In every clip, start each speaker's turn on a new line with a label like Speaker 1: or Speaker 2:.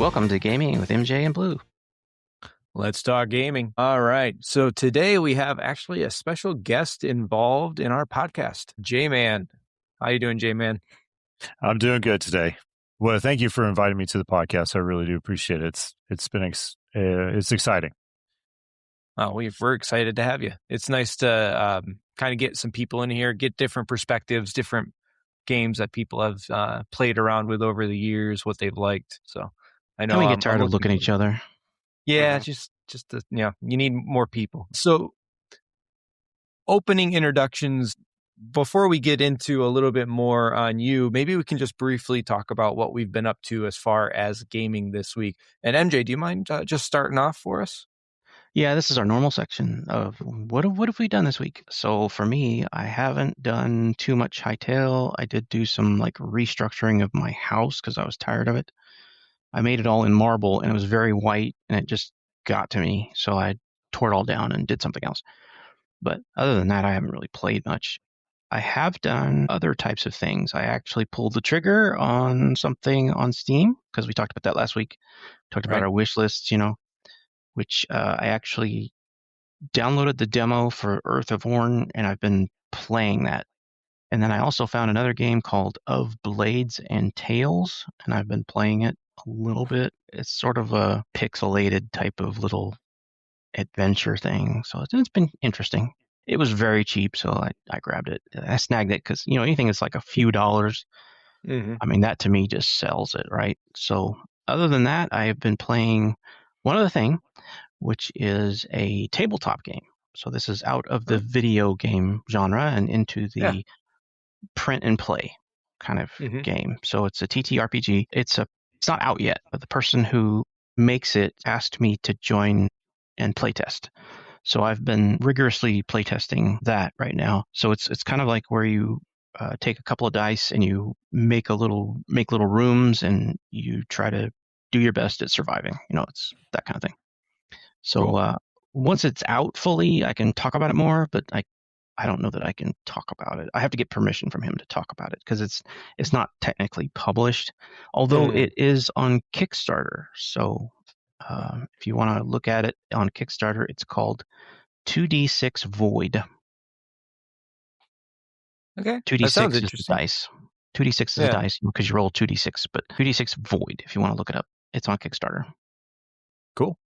Speaker 1: Welcome to Gaming with MJ and Blue.
Speaker 2: Let's talk gaming. All right. So today we have actually a special guest involved in our podcast, J-Man. How you doing, J-Man?
Speaker 3: I'm doing good today. Well, thank you for inviting me to the podcast. I really do appreciate it. It's exciting.
Speaker 2: Oh, we're excited to have you. It's nice to kind of get some people in here, get different perspectives, different games that people have played around with over the years, what they've liked. So I know
Speaker 1: And we get tired of looking at each other.
Speaker 2: Yeah, just you need more people. So opening introductions. Before we get into a little bit more on you, maybe we can just briefly talk about what we've been up to as far as gaming this week. And MJ, do you mind just starting off for us?
Speaker 1: Yeah, this is our normal section of what have we done this week? So for me, I haven't done too much hightail. I did do some like restructuring of my house because I was tired of it. I made it all in marble and it was very white and it just got to me. So I tore it all down and did something else. But other than that, I haven't really played much. I have done other types of things. I actually pulled the trigger on something on Steam because we talked about that last week. Talked about our wish lists, which I actually downloaded the demo for Earth of Horn and I've been playing that. And then I also found another game called Of Blades and Tales, and I've been playing it a little bit. It's sort of a pixelated type of little adventure thing. So it's been interesting. It was very cheap, so I grabbed it. I snagged it because, anything that's like a few dollars, I mean, that to me just sells it, right? So other than that, I have been playing one other thing, which is a tabletop game. So this is out of the video game genre and into the print and play kind of game. So it's a TTRPG. It's not out yet, but the person who makes it asked me to join and playtest. So I've been rigorously playtesting that right now. So it's kind of like where you take a couple of dice and you make little rooms and you try to do your best at surviving. It's that kind of thing. So cool. Once it's out fully, I can talk about it more, but I don't know that I can talk about it. I have to get permission from him to talk about it because it's not technically published, although it is on Kickstarter. So if you want to look at it on Kickstarter, it's called 2D6 Void.
Speaker 2: Okay.
Speaker 1: 2D6 is the dice. 2D6 is the dice because you roll 2D6, but 2D6 Void, if you want to look it up, it's on Kickstarter.
Speaker 2: Cool.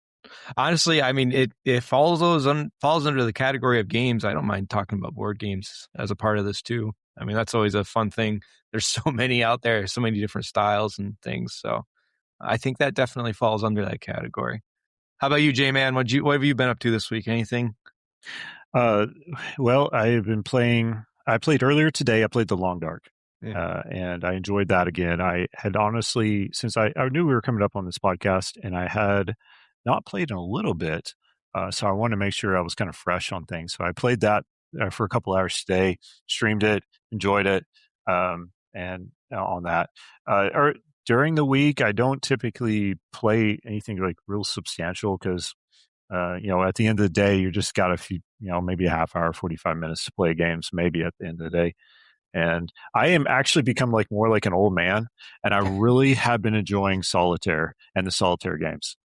Speaker 2: Honestly, I mean, it falls under the category of games. I don't mind talking about board games as a part of this too. I mean, that's always a fun thing. There's so many out there, so many different styles and things. So I think that definitely falls under that category. How about you, J-Man? What have you been up to this week? Anything?
Speaker 3: Well, I have been playing. I played earlier today. I played The Long Dark, and I enjoyed that again. I had honestly, since I knew we were coming up on this podcast, and I had not played in a little bit, so I wanted to make sure I was kind of fresh on things. So I played that for a couple hours today, streamed it, enjoyed it, and on that. Or during the week, I don't typically play anything like real substantial because, at the end of the day, you just got a few, maybe a half hour, 45 minutes to play games, maybe at the end of the day. And I am actually become more like an old man, and I really have been enjoying solitaire and the solitaire games.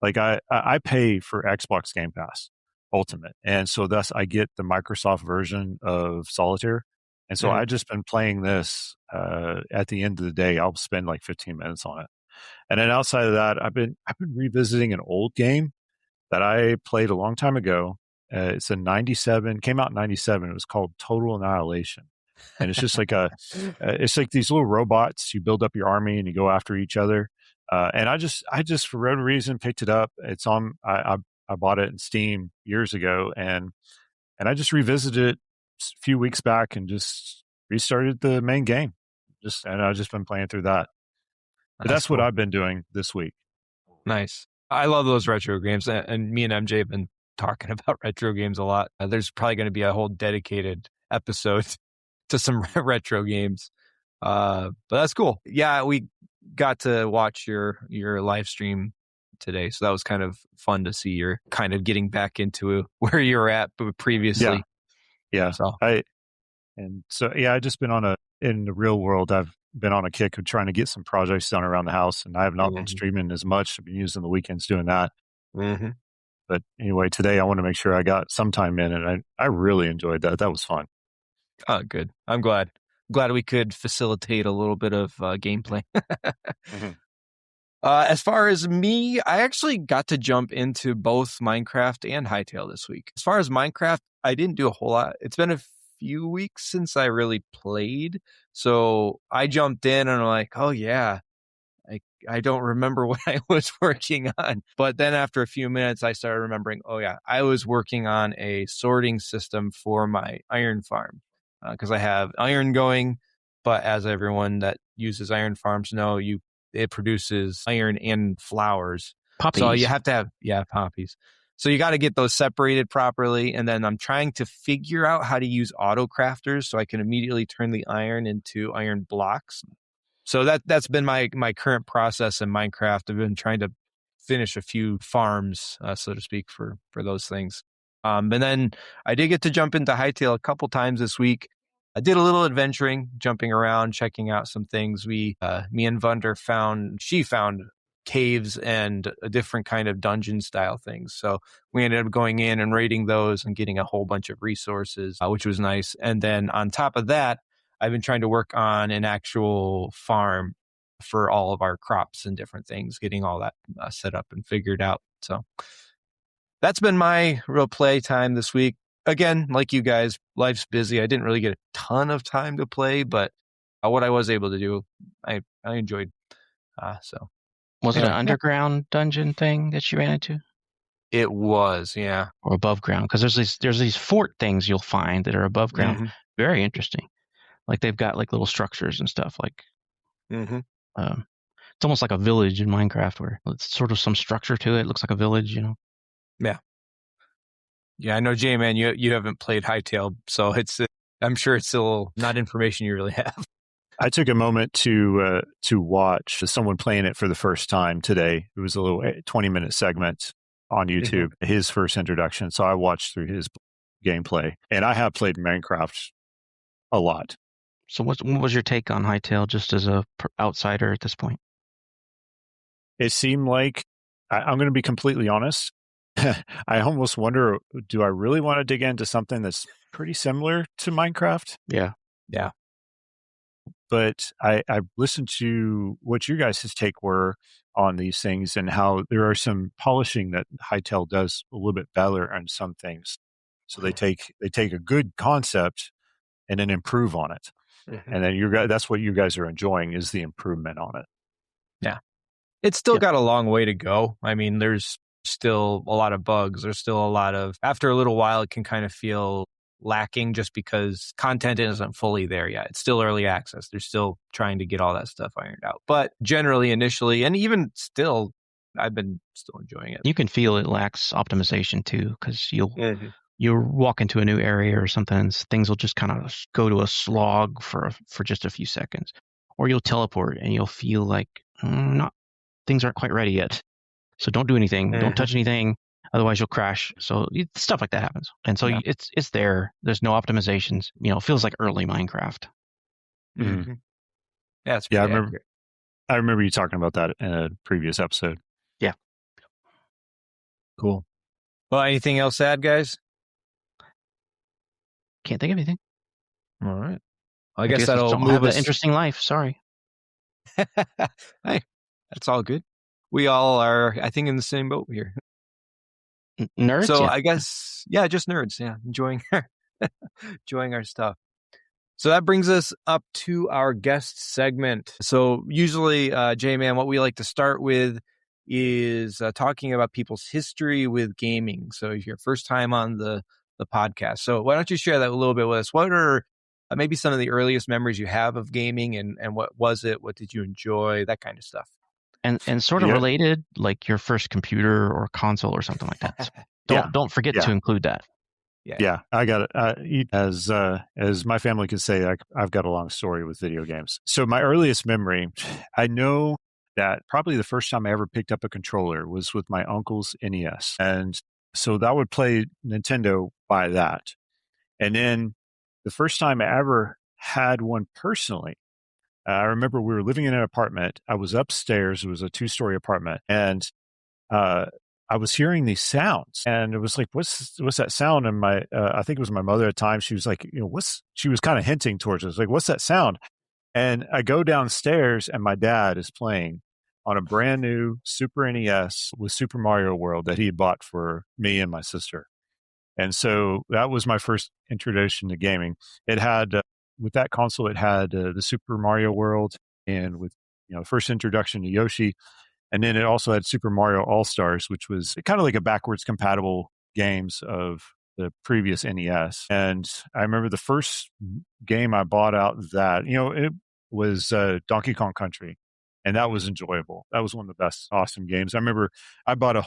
Speaker 3: Like I pay for Xbox Game Pass Ultimate, and so thus I get the Microsoft version of solitaire. And so I've just been playing this. At the end of the day, I'll spend like 15 minutes on it. And then outside of that, I've been revisiting an old game that I played a long time ago. It's a 97, came out in 97. It was called Total Annihilation. And it's just like it's like these little robots. You build up your army and you go after each other. And I just for whatever reason picked it up. It's on. I bought it in Steam years ago, and I just revisited it a few weeks back and just restarted the main game. And I've just been playing through that. But that's cool. What I've been doing this week.
Speaker 2: Nice. I love those retro games, and me and MJ have been talking about retro games a lot. There's probably going to be a whole dedicated episode to some retro games. But that's cool. Yeah, we got to watch your live stream today, so that was kind of fun to see. You're kind of getting back into where you were at previously.
Speaker 3: Yeah. So I've just been in the real world. I've been on a kick of trying to get some projects done around the house, and I have not been
Speaker 2: Mm-hmm.
Speaker 3: streaming as much. I've been using the weekends doing that.
Speaker 2: Mm-hmm.
Speaker 3: But anyway, today I want to make sure I got some time in, and I really enjoyed that. That was fun.
Speaker 2: Oh, good. I'm glad. Glad we could facilitate a little bit of gameplay.
Speaker 3: Mhm.
Speaker 2: As far as me, I actually got to jump into both Minecraft and Hytale this week. As far as Minecraft, I didn't do a whole lot. It's been a few weeks since I really played. So I jumped in and I'm like, oh yeah, I I don't remember what I was working on. But then after a few minutes, I started remembering, oh yeah, I was working on a sorting system for my iron farm because I have iron going. But as everyone that uses iron farms know, it produces iron and flowers. So you
Speaker 1: Puppies.
Speaker 2: have to have, yeah, poppies. So you got to get those separated properly. And then I'm trying to figure out how to use auto crafters so I can immediately turn the iron into iron blocks. So that's been my current process in Minecraft. I've been trying to finish a few farms, so to speak, for those things. And then I did get to jump into Hytale a couple times this week. I did a little adventuring, jumping around, checking out some things. Me and Vunder she found caves and a different kind of dungeon style things. So we ended up going in and raiding those and getting a whole bunch of resources, which was nice. And then on top of that, I've been trying to work on an actual farm for all of our crops and different things, getting all that set up and figured out. So that's been my real play time this week. Again, like you guys, life's busy. I didn't really get a ton of time to play, but what I was able to do, I enjoyed. So
Speaker 1: Was it an
Speaker 2: anyway, yeah,
Speaker 1: underground dungeon thing that you ran into,
Speaker 2: it was, yeah.
Speaker 1: or above ground? Because there's these fort things you'll find that are above ground.
Speaker 2: Mm-hmm.
Speaker 1: Very interesting. Like they've got like little structures and stuff. Like
Speaker 2: Mm-hmm.
Speaker 1: um, it's almost like a village in Minecraft, where it's sort of some structure to it. It looks like a village, you know.
Speaker 2: Yeah. Yeah, I know, Jay, man, you haven't played Hytale, so I'm sure it's still not information you really have.
Speaker 3: I took a moment to watch someone playing it for the first time today. It was a little 20-minute segment on YouTube, his first introduction. So I watched through his gameplay, and I have played Minecraft a lot.
Speaker 1: So what was your take on Hytale, just as a outsider at this point?
Speaker 3: It seemed like I'm going to be completely honest. I almost wonder, do I really want to dig into something that's pretty similar to Minecraft?
Speaker 1: Yeah.
Speaker 2: Yeah.
Speaker 3: But I listened to what you guys' take were on these things and how there are some polishing that Hytale does a little bit better on some things. So they take a good concept and then improve on it.
Speaker 2: Mm-hmm.
Speaker 3: And then that's what you guys are enjoying, is the improvement on it.
Speaker 2: Yeah. It's still
Speaker 3: Yeah.
Speaker 2: got a long way to go. I mean, there's still a lot of bugs. There's still a lot of, after a little while, it can kind of feel lacking just because content isn't fully there yet. It's still early access. They're still trying to get all that stuff ironed out. But generally, initially, and even still, I've been still enjoying it.
Speaker 1: You can feel it lacks optimization too, because
Speaker 2: Mm-hmm.
Speaker 1: you'll walk into a new area or something, and things will just kind of go to a slog for just a few seconds, or you'll teleport and you'll feel like not things aren't quite ready yet. So don't do anything, don't touch anything, otherwise you'll crash. So stuff like that happens, and so
Speaker 2: Yeah.
Speaker 1: it's there. There's no optimizations. You know, it feels like early Minecraft.
Speaker 2: Mm-hmm. Yeah, it's
Speaker 3: Yeah,
Speaker 2: pretty accurate.
Speaker 3: I remember you talking about that in a previous episode.
Speaker 1: Yeah.
Speaker 2: Cool. Well, anything else to add, guys?
Speaker 1: Can't think of anything.
Speaker 2: All right. Well, I guess
Speaker 1: I just
Speaker 2: that'll
Speaker 1: don't
Speaker 2: move
Speaker 1: have that
Speaker 2: us.
Speaker 1: interesting life. Sorry.
Speaker 2: Hey, that's all good. We all are, I think, in the same boat here.
Speaker 1: Nerds,
Speaker 2: So
Speaker 1: yeah.
Speaker 2: I guess, yeah, just nerds. Yeah, enjoying our stuff. So that brings us up to our guest segment. So usually, J-Man, what we like to start with is talking about people's history with gaming. So if your first time on the podcast. So why don't you share that a little bit with us? What are maybe some of the earliest memories you have of gaming, and what was it? What did you enjoy? That kind of stuff.
Speaker 1: And sort of related, like your first computer or console or something like that. So don't forget to include that.
Speaker 2: Yeah,
Speaker 3: I got it. As my family could say, I've got a long story with video games. So my earliest memory, I know that probably the first time I ever picked up a controller was with my uncle's NES, and so that would play Nintendo by that. And then the first time I ever had one personally, I remember we were living in an apartment. I was upstairs. It was a 2-story apartment, and uh, I was hearing these sounds, and it was like, what's that sound? And my, I think it was my mother at the time. She was like, she was kind of hinting towards us, like, what's that sound? And I go downstairs, and my dad is playing on a brand new Super NES with Super Mario World that he had bought for me and my sister. And so that was my first introduction to gaming. It had, with that console, it had the Super Mario World, and with first introduction to Yoshi, and then it also had Super Mario All Stars, which was kind of like a backwards compatible games of the previous NES. And I remember the first game I bought out of that, it was Donkey Kong Country. And that was enjoyable. That was one of the best, awesome games. I remember I bought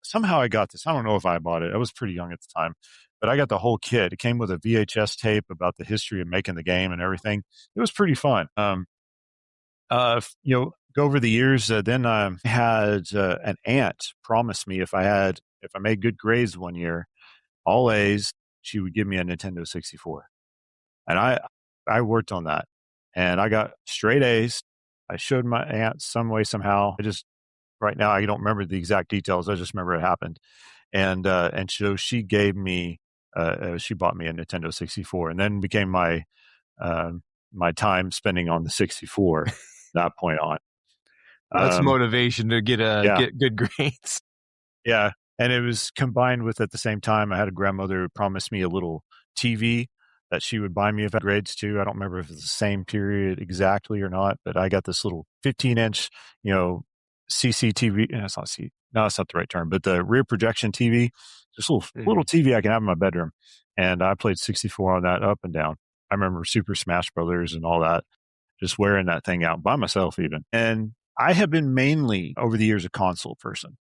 Speaker 3: somehow I got this. I don't know if I bought it. I was pretty young at the time, but I got the whole kit. It came with a VHS tape about the history of making the game and everything. It was pretty fun. Go over the years, then I had an aunt promise me if I made good grades one year, all A's, she would give me a Nintendo 64. And I worked on that, and I got straight A's. I showed my aunt some way, somehow. Right now, I don't remember the exact details. I just remember it happened. And so she gave me, she bought me a Nintendo 64, and then became uh, my time spending on the 64 that point on.
Speaker 2: That's motivation to
Speaker 3: Yeah.
Speaker 2: get good grades.
Speaker 3: Yeah. And it was combined with, at the same time, I had a grandmother who promised me a little TV that she would buy me if I had grades too. I don't remember if it's the same period exactly or not, but I got this little 15-inch, CCTV. It's not C. No, that's not the right term, but the rear projection TV, this little TV I can have in my bedroom. And I played 64 on that up and down. I remember Super Smash Brothers and all that, just wearing that thing out by myself even. And I have been mainly over the years a console person.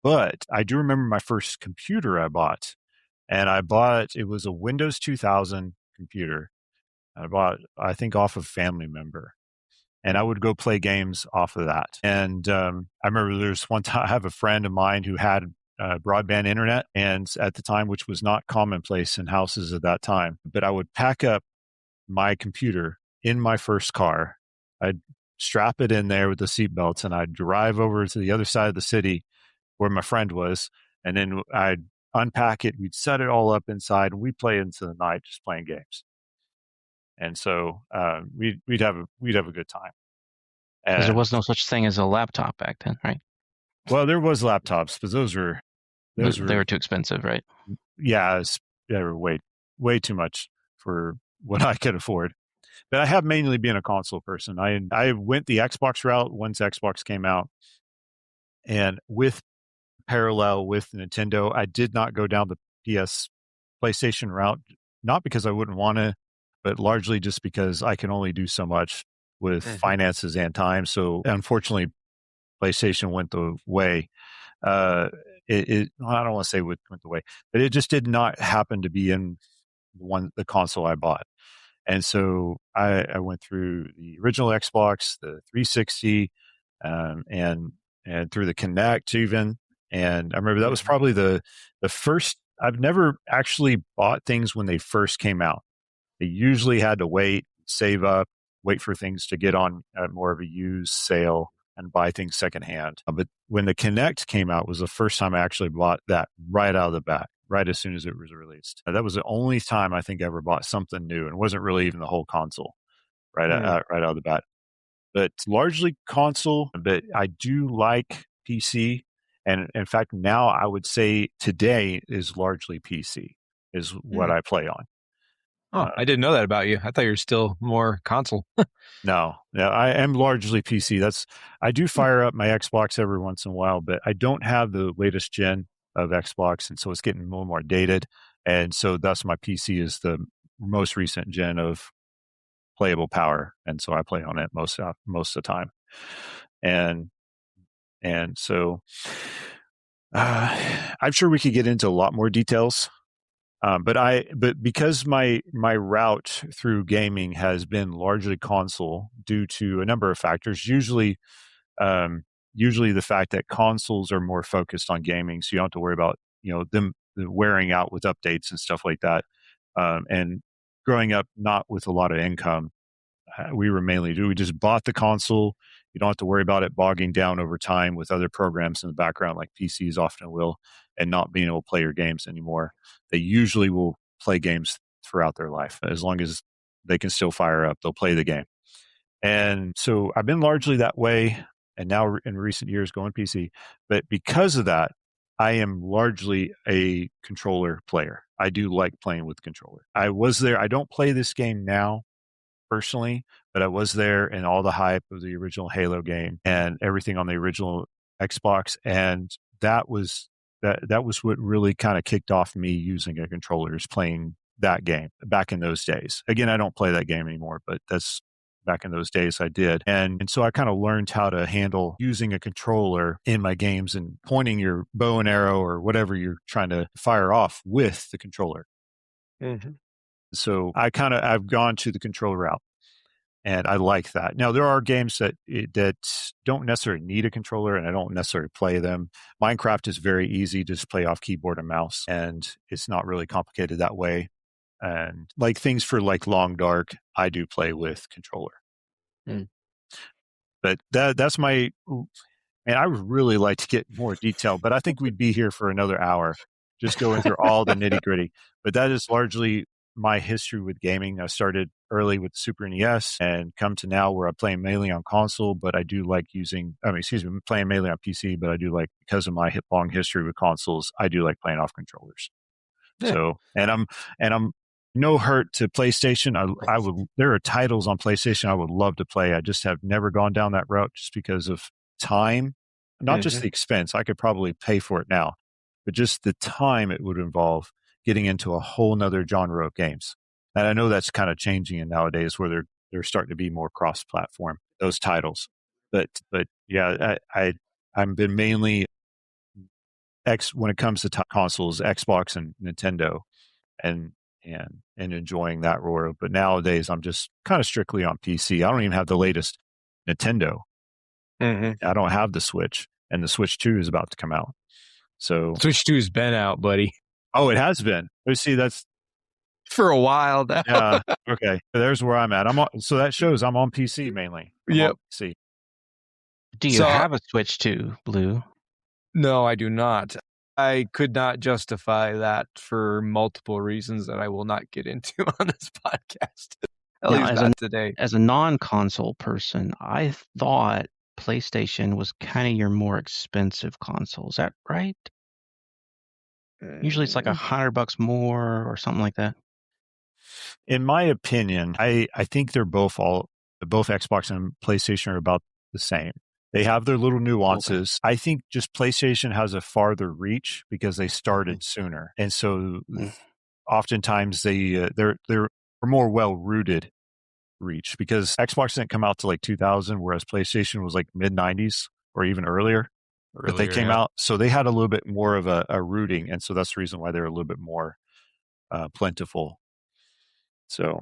Speaker 3: But I do remember my first computer I bought, and it was a Windows 2000 computer. I bought, I think, off of family member, and I would go play games off of that. And I remember there's one time I have a friend of mine who had broadband internet, and at the time, which was not commonplace in houses at that time, but I would pack up my computer in my first car. I'd strap it in there with the seatbelts, and I'd drive over to the other side of the city where my friend was, and then I'd unpack it. We'd set it all up inside, and we'd play into the night just playing games. And so we'd have a good time.
Speaker 1: Because there
Speaker 3: And
Speaker 1: was no such thing as a laptop back then, right?
Speaker 3: well, there was laptops, but those
Speaker 1: They
Speaker 3: were
Speaker 1: were too expensive, right?
Speaker 3: yeah, they were way too much for what I could afford. But I have mainly been a console person. I went the Xbox route once Xbox came out, and with parallel with Nintendo, I did not go down the PlayStation route, not because I wouldn't want to, but largely just because I can only do so much with finances and time. So unfortunately, PlayStation went the way. I don't want to say went the way, but it just did not happen to be in the console I bought. And so I went through the original Xbox, the 360, and through the Kinect even. And I remember that was probably the first. I've never actually bought things when they first came out. They usually had to wait, save up, wait for things to get on more of a used sale and buy things secondhand. But when the Kinect came out was the first time I actually bought that right out of the bat, right as soon as it was released. That was the only time I think I ever bought something new, and it wasn't really even the whole console right out of the bat. But largely console, but I do like PC. And in fact, now I would say today is largely PC is what I play on.
Speaker 2: Oh, I didn't know that about you. I thought you were still more console.
Speaker 3: No, I am largely PC. I do fire up my Xbox every once in a while, but I don't have the latest gen of Xbox, and so it's getting more and more dated. And so thus my PC is the most recent gen of playable power, and so I play on it most of the time. And so I'm sure we could get into a lot more details. But because my route through gaming has been largely console due to a number of factors, usually the fact that consoles are more focused on gaming, so you don't have to worry about them wearing out with updates and stuff like that. And growing up not with a lot of income, we were mainly do. We just bought the console. You don't have to worry about it bogging down over time with other programs in the background like PCs often will, and not being able to play your games anymore. They usually will play games throughout their life. As long as they can still fire up, they'll play the game. And so I've been largely that way, and now in recent years going PC. But because of that, I am largely a controller player. I do like playing with controller. I was there. I don't play this game now personally, but I was there in all the hype of the original Halo game and everything on the original Xbox, and that was what really kind of kicked off me using a controller, is playing that game back in those days. Again, I don't play that game anymore, but that's back in those days I did. And so I kind of learned how to handle using a controller in my games and pointing your bow and arrow or whatever you're trying to fire off with the controller.
Speaker 2: Mm-hmm.
Speaker 3: So I've gone to the controller route, and I like that. Now there are games that don't necessarily need a controller, and I don't necessarily play them. Minecraft is very easy to just play off keyboard and mouse, and it's not really complicated that way. And like things for like Long Dark, I do play with controller.
Speaker 2: Mm.
Speaker 3: But that's my, and I would really like to get more detail, but I think we'd be here for another hour just going through all the nitty gritty. But that is largely my history with gaming. I started early with Super NES and come to now where I'm playing mainly on console, but I do like I'm playing mainly on PC, but I do like, because of my long history with consoles, I do like playing off controllers.
Speaker 2: Yeah.
Speaker 3: So, and I'm no hurt to PlayStation. I would, there are titles on PlayStation I would love to play. I just have never gone down that route just because of time, not just the expense. I could probably pay for it now, but just the time it would involve getting into a whole nother genre of games. And I know that's kind of changing in nowadays where they're starting to be more cross-platform, those titles. But yeah, I've been mainly when it comes to consoles, Xbox and Nintendo, and and enjoying that roar. But nowadays, I'm just kind of strictly on PC. I don't even have the latest Nintendo.
Speaker 2: Mm-hmm.
Speaker 3: I don't have the Switch, and the Switch 2 is about to come out. So
Speaker 2: Switch 2's been out, buddy,
Speaker 3: oh, it has been. See, that's
Speaker 2: for a while now.
Speaker 3: yeah. Okay, there's where I'm at. So that shows I'm on PC mainly.
Speaker 2: Yep.
Speaker 3: See,
Speaker 1: Do you have a Switch 2, Blue?
Speaker 2: No, I do not. I could not justify that for multiple reasons that I will not get into on this podcast. At least not today.
Speaker 1: As a non-console person, I thought PlayStation was kind of your more expensive console. Is that right? Usually it's like $100 more or something like that.
Speaker 3: In my opinion, I think both Xbox and PlayStation are about the same. They have their little nuances. Okay. I think just PlayStation has a farther reach because they started sooner, and so oftentimes they're more well rooted reach, because Xbox didn't come out to like 2000, whereas PlayStation was like mid 90s or even earlier that they came out. So they had a little bit more of a rooting, and so that's the reason why they're a little bit more plentiful. So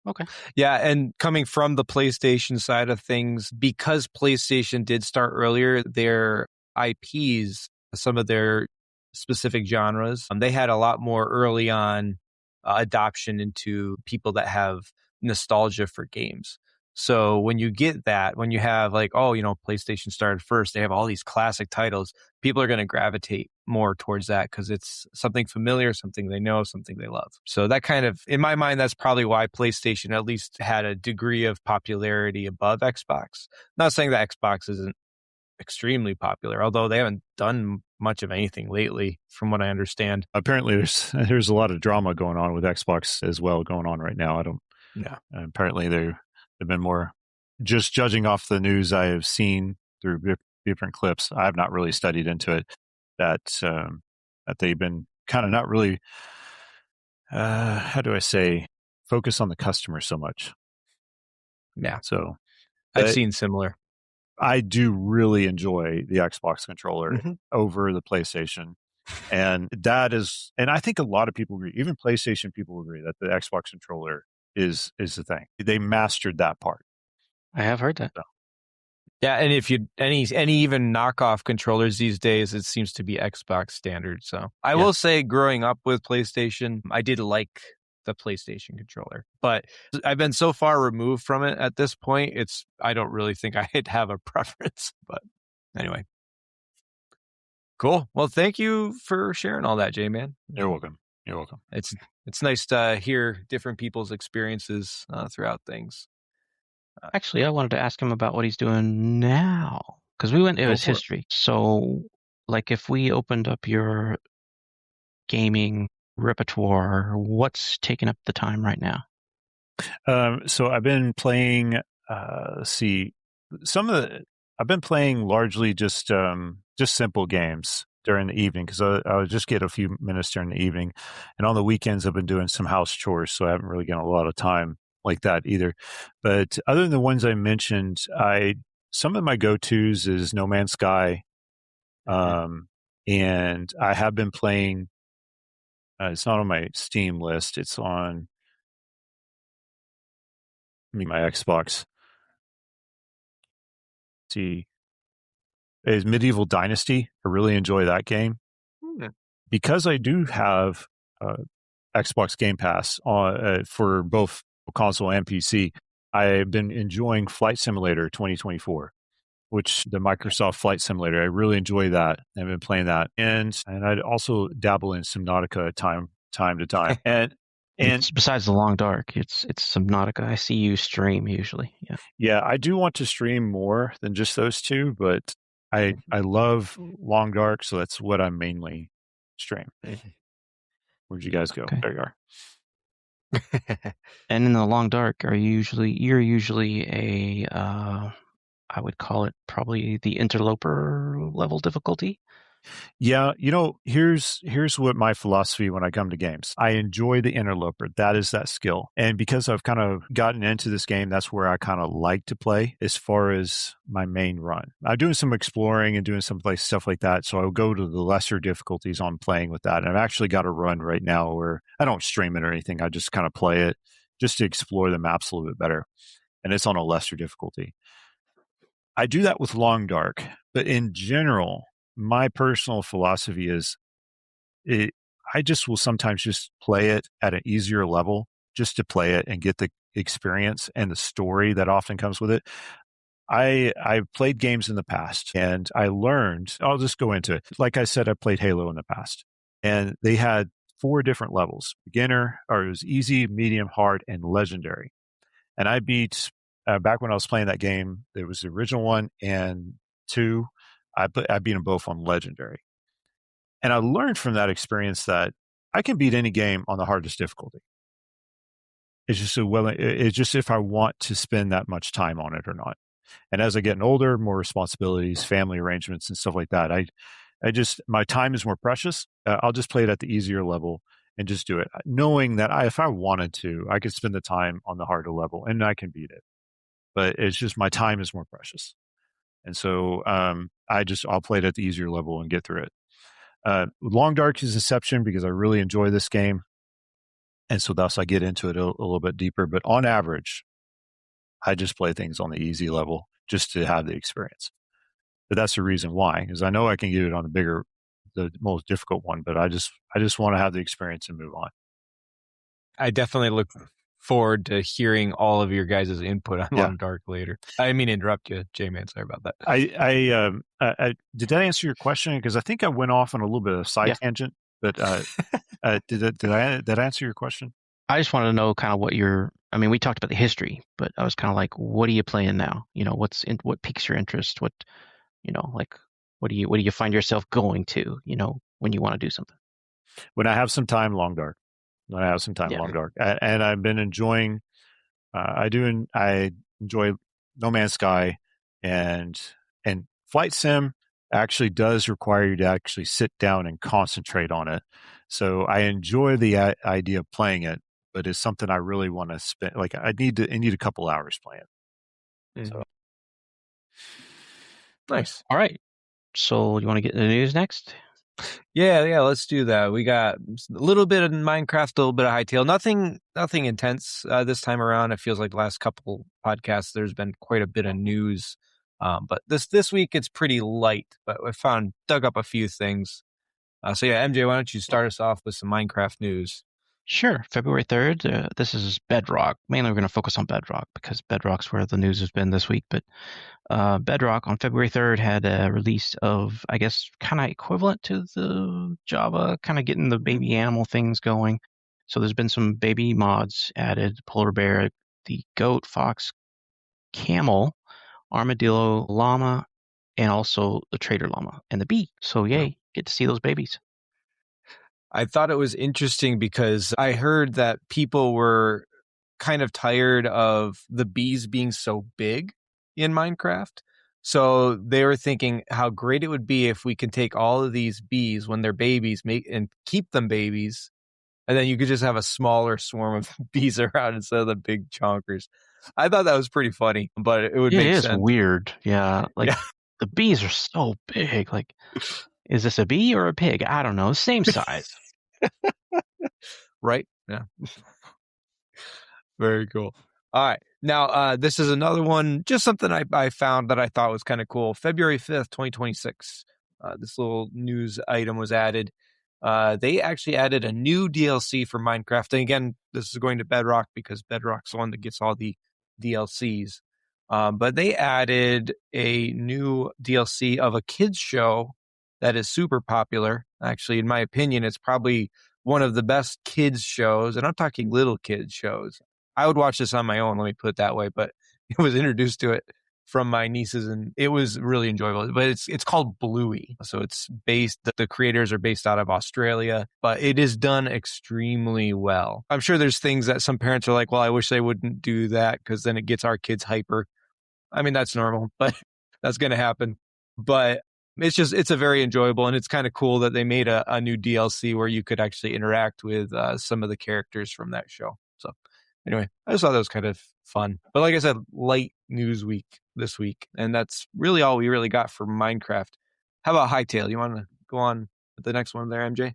Speaker 1: Okay.
Speaker 2: Yeah, and coming from the PlayStation side of things, because PlayStation did start earlier, their IPs, some of their specific genres, they had a lot more early on adoption into people that have nostalgia for games. So when you get that, when you have like, PlayStation started first, they have all these classic titles, people are going to gravitate more towards that because it's something familiar, something they know, something they love. So that kind of, in my mind, that's probably why PlayStation at least had a degree of popularity above Xbox. Not saying that Xbox isn't extremely popular, although they haven't done much of anything lately, from what I understand.
Speaker 3: Apparently there's a lot of drama going on with Xbox as well going on right now. Apparently they've been more, just judging off the news I have seen through different clips. I have not really studied into it, that they've been kind of not really, how do I say, focus on the customer so much.
Speaker 2: Yeah.
Speaker 3: So
Speaker 2: I've seen similar.
Speaker 3: I do really enjoy the Xbox controller over the PlayStation. And that is, and I think a lot of people agree, even PlayStation people agree, that the Xbox controller is the thing. They mastered that part.
Speaker 1: I have heard that.
Speaker 3: So.
Speaker 2: Yeah, and if you any even knockoff controllers these days, it seems to be Xbox standard. So I will say, growing up with PlayStation, I did like the PlayStation controller. But I've been so far removed from it at this point, I don't really think I'd have a preference. But anyway, cool. Well, thank you for sharing all that, J-Man.
Speaker 3: You're welcome. You're welcome.
Speaker 2: It's nice to hear different people's experiences throughout things.
Speaker 1: Actually, I wanted to ask him about what he's doing now because it
Speaker 3: Go
Speaker 1: was
Speaker 3: for it.
Speaker 1: history. So, like, if we opened up your gaming repertoire, what's taking up the time right now?
Speaker 3: So I've been playing. Let's see, I've been playing largely just simple games during the evening because I would just get a few minutes during the evening, and on the weekends I've been doing some house chores, so I haven't really gotten a lot of time like that either. But other than the ones I mentioned, some of my go tos is No Man's Sky, and I have been playing. It's not on my Steam list. It's on my Xbox. See, is Medieval Dynasty. I really enjoy that game because I do have Xbox Game Pass for both console and PC. I've been enjoying Flight Simulator 2024, which the Microsoft Flight Simulator. I really enjoy that. I've been playing that, and I'd also dabble in Subnautica time to time. And
Speaker 1: It's besides the Long Dark, it's Subnautica. I see you stream usually. Yeah.
Speaker 3: Yeah, I do want to stream more than just those two, but I love Long Dark, so that's what I mainly stream. Where'd you guys go?
Speaker 1: Okay.
Speaker 3: There you are.
Speaker 1: And in the Long Dark, you're usually a I would call it probably the interloper level difficulty.
Speaker 3: Yeah, here's what my philosophy when I come to games. I enjoy the interloper. That is that skill. And because I've kind of gotten into this game, that's where I kind of like to play as far as my main run. I'm doing some exploring and doing some stuff like that. So I'll go to the lesser difficulties on playing with that. And I've actually got a run right now where I don't stream it or anything. I just kind of play it just to explore the maps a little bit better. And it's on a lesser difficulty. I do that with Long Dark, but in general, my personal philosophy is it, I just will sometimes just play it at an easier level just to play it and get the experience and the story that often comes with it. I've played games in the past and I learned, I'll just go into it. Like I said, I played Halo in the past and they had 4 different levels: beginner, or it was easy, medium, hard, and legendary. And I beat, back when I was playing that game, there was the original one and 2. I beat them both on legendary. And I learned from that experience that I can beat any game on the hardest difficulty. It's just if I want to spend that much time on it or not. And as I get older, more responsibilities, family arrangements, and stuff like that, my time is more precious. I'll just play it at the easier level and just do it, knowing that if I wanted to, I could spend the time on the harder level and I can beat it. But it's just my time is more precious, and so I'll play it at the easier level and get through it. Long Dark is an exception because I really enjoy this game, and so thus I get into it a little bit deeper. But on average, I just play things on the easy level just to have the experience. But that's the reason why, because I know I can get it on the most difficult one, but I just want to have the experience and move on.
Speaker 2: I definitely look forward to hearing all of your guys' input on Long Dark later. I mean, interrupt you, J-Man. Sorry about that.
Speaker 3: I did that answer your question? Because I think I went off on a little bit of a side tangent, but did I answer your question?
Speaker 1: I just wanted to know kind of we talked about the history, but I was kind of like, what are you playing now? What piques your interest? What do you find yourself going to, when you want to do something?
Speaker 3: When I have some time, Long Dark. Long Dark. And I've been enjoying, I enjoy No Man's Sky, and Flight Sim actually does require you to actually sit down and concentrate on it. So I enjoy the idea of playing it, but it's something I really want to spend. Like I need a couple hours playing. So
Speaker 2: nice.
Speaker 1: All right. So you want to get in the news next?
Speaker 2: Yeah, let's do that. We got a little bit of Minecraft, a little bit of Hytale. Nothing intense this time around. It feels like the last couple podcasts there's been quite a bit of news. But this week it's pretty light, but I dug up a few things. So yeah, MJ, why don't you start us off with some Minecraft news?
Speaker 1: Sure. February 3rd, this is Bedrock. Mainly, we're going to focus on Bedrock because Bedrock's where the news has been this week. But Bedrock on February 3rd had a release of, I guess, kind of equivalent to the Java, kind of getting the baby animal things going. So there's been some baby mods added: polar bear, the goat, fox, camel, armadillo, llama, and also the trader llama and the bee. So yay, get to see those babies.
Speaker 2: I thought it was interesting because I heard that people were kind of tired of the bees being so big in Minecraft. So they were thinking how great it would be if we can take all of these bees when they're babies, make and keep them babies, and then you could just have a smaller swarm of bees around instead of the big chonkers. I thought that was pretty funny, but it would
Speaker 1: It
Speaker 2: make
Speaker 1: is
Speaker 2: sense.
Speaker 1: weird. Yeah. Like
Speaker 2: Yeah.
Speaker 1: the bees are so big. Like, is this a bee or a pig? I don't know. Same size.
Speaker 2: Right? Yeah. Very cool. All right. Now, this is another one, just something I found that I thought was kind of cool. February 5th, 2026. This little news item was added. They actually added a new DLC for Minecraft. And again, this is going to Bedrock because Bedrock's the one that gets all the DLCs. But they added a new DLC of a kids show that is super popular. Actually, in my opinion, it's probably one of the best kids shows. And I'm talking little kids shows. I would watch this on my own, let me put it that way, but it was introduced to it from my nieces and it was really enjoyable. But it's called Bluey. So it's the creators are based out of Australia, but it is done extremely well. I'm sure there's things that some parents are like, well, I wish they wouldn't do that because then it gets our kids hyper. I mean, that's normal, but that's going to happen. But it's a very enjoyable and it's kind of cool that they made a new DLC where you could actually interact with some of the characters from that show. So anyway, I just thought that was kind of fun. But like I said, light news week this week. And that's really all we really got for Minecraft. How about Hytale? You want to go on with the next one there, MJ?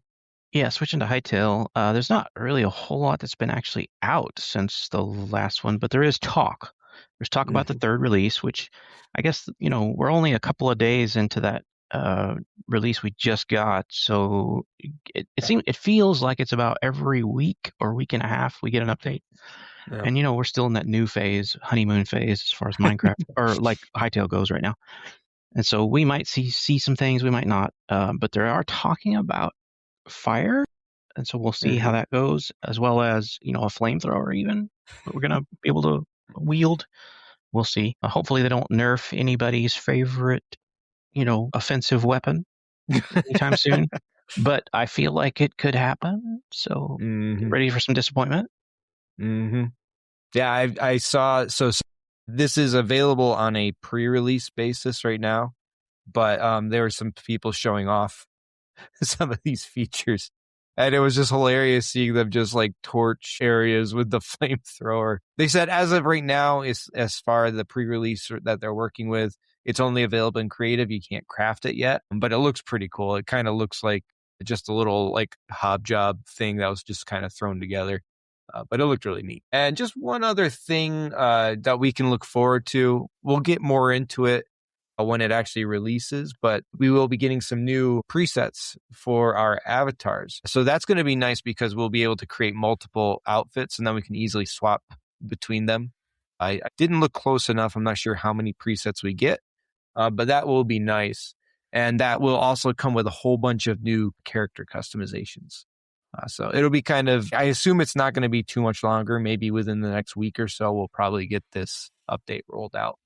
Speaker 1: Yeah, switching to Hytale, there's not really a whole lot that's been actually out since the last one, but there is talk. There's talk about the third release, which I guess, we're only a couple of days into that release we just got. So it feels like it's about every week or week and a half we get an update.
Speaker 2: Yeah.
Speaker 1: And, we're still in that new phase, honeymoon phase, as far as Minecraft or like Hytale goes right now. And so we might see some things, we might not, but they are talking about fire, and so we'll see how that goes, as well as a flamethrower even that we're gonna be able to wield. We'll see. Hopefully they don't nerf anybody's favorite offensive weapon anytime soon, but I feel like it could happen, so get ready for some disappointment.
Speaker 2: Yeah, I saw so this is available on a pre-release basis right now, but there were some people showing off some of these features. And it was just hilarious seeing them just like torch areas with the flamethrower. They said as of right now, as far as the pre-release that they're working with, it's only available in creative. You can't craft it yet, but it looks pretty cool. It kind of looks like just a little like hob job thing that was just kind of thrown together. But it looked really neat. And just one other thing that we can look forward to. We'll get more into it when it actually releases, but we will be getting some new presets for our avatars. So that's going to be nice because we'll be able to create multiple outfits and then we can easily swap between them. I didn't look close enough. I'm not sure how many presets we get, but that will be nice. And that will also come with a whole bunch of new character customizations. So it'll be I assume it's not going to be too much longer. Maybe within the next week or so, we'll probably get this update rolled out.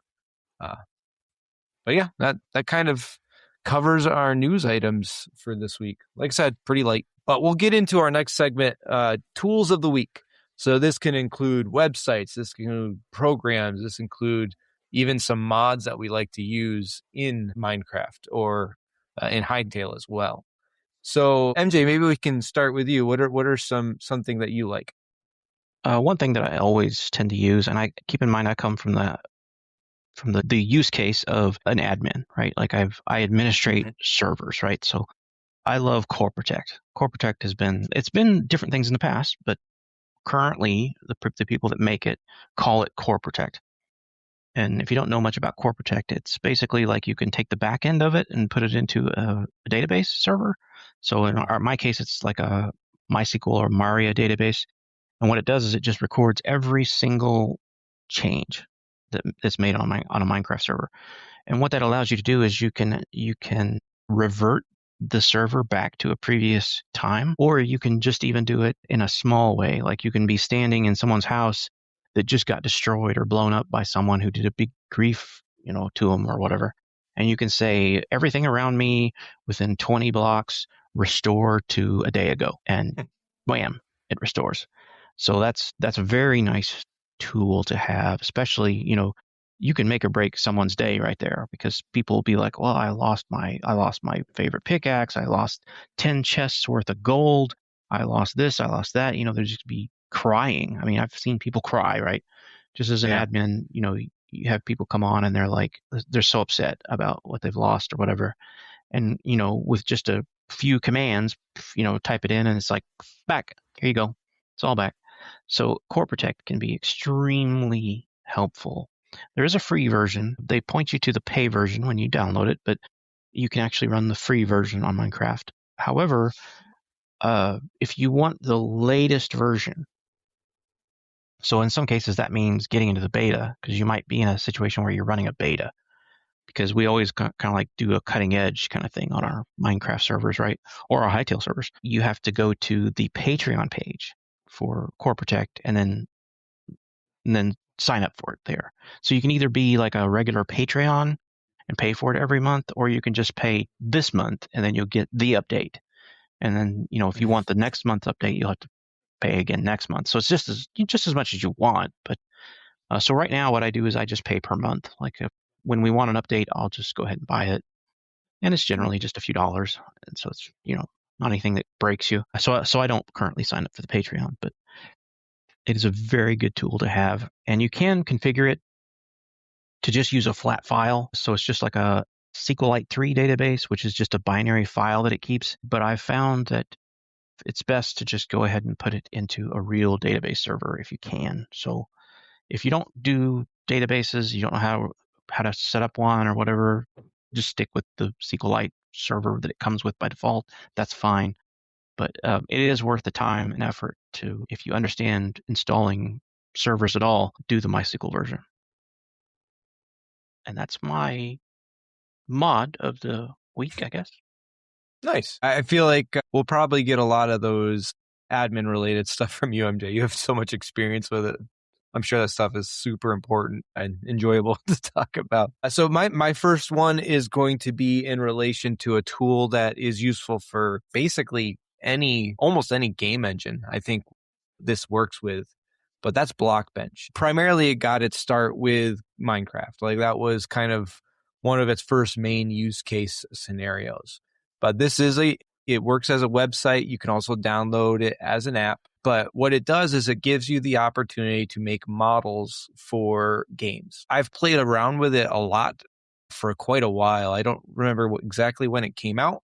Speaker 2: But yeah, that kind of covers our news items for this week. Like I said, pretty light. But we'll get into our next segment, tools of the week. So this can include websites, this can include programs, this include even some mods that we like to use in Minecraft or in Hytale as well. So MJ, maybe we can start with you. What are something that you like?
Speaker 1: One thing that I always tend to use, and I keep in mind I come from the use case of an admin, right? Like I administrate servers, right? So I love Core Protect. Core Protect it's been different things in the past, but currently the people that make it call it Core Protect. And if you don't know much about Core Protect, it's basically like you can take the back end of it and put it into a database server. So in my case, it's like a MySQL or Maria database. And what it does is it just records every single change that's made on a Minecraft server. And what that allows you to do is you can revert the server back to a previous time, or you can just even do it in a small way. Like you can be standing in someone's house that just got destroyed or blown up by someone who did a big grief, to them or whatever. And you can say everything around me within 20 blocks restore to a day ago, and wham, it restores. So that's a very nice tool to have, especially, you can make or break someone's day right there, because people will be like, well, I lost my favorite pickaxe. I lost 10 chests worth of gold. I lost this. I lost that. They'll just be crying. I mean, I've seen people cry, right? Just as an
Speaker 2: Yeah.
Speaker 1: admin, you have people come on and they're like, they're so upset about what they've lost or whatever. And, with just a few commands, type it in and it's like, back. Here you go. It's all back. So Core Protect can be extremely helpful. There is a free version. They point you to the pay version when you download it, but you can actually run the free version on Minecraft. However, if you want the latest version, so in some cases that means getting into the beta, because you might be in a situation where you're running a beta, because we always kind of like do a cutting edge kind of thing on our Minecraft servers, right? Or our Hightail servers. You have to go to the Patreon page for Core Protect and then sign up for it there. So you can either be like a regular Patreon and pay for it every month, or you can just pay this month and then you'll get the update. And then, if you want the next month update, you'll have to pay again next month. So it's just as much as you want. But so right now, what I do is I just pay per month. Like when we want an update, I'll just go ahead and buy it, and it's generally just a few dollars. And so it's not anything that breaks you. So I don't currently sign up for the Patreon, but it is a very good tool to have, and you can configure it to just use a flat file. So it's just like a SQLite 3 database, which is just a binary file that it keeps. But I've found that it's best to just go ahead and put it into a real database server if you can. So if you don't do databases, you don't know how to set up one or whatever, just stick with the SQLite server that it comes with by default. That's fine. But it is worth the time and effort to, if you understand installing servers at all, do the MySQL version. And that's my mod of the week, I guess.
Speaker 2: Nice. I feel like we'll probably get a lot of those admin related stuff from you, MJ. You have so much experience with it. I'm sure that stuff is super important and enjoyable to talk about. So my first one is going to be in relation to a tool that is useful for basically almost any game engine. I think this works with, but that's Blockbench. Primarily, it got its start with Minecraft. Like that was kind of one of its first main use case scenarios. But it works as a website. You can also download it as an app. But what it does is it gives you the opportunity to make models for games. I've played around with it a lot for quite a while. I don't remember exactly when it came out.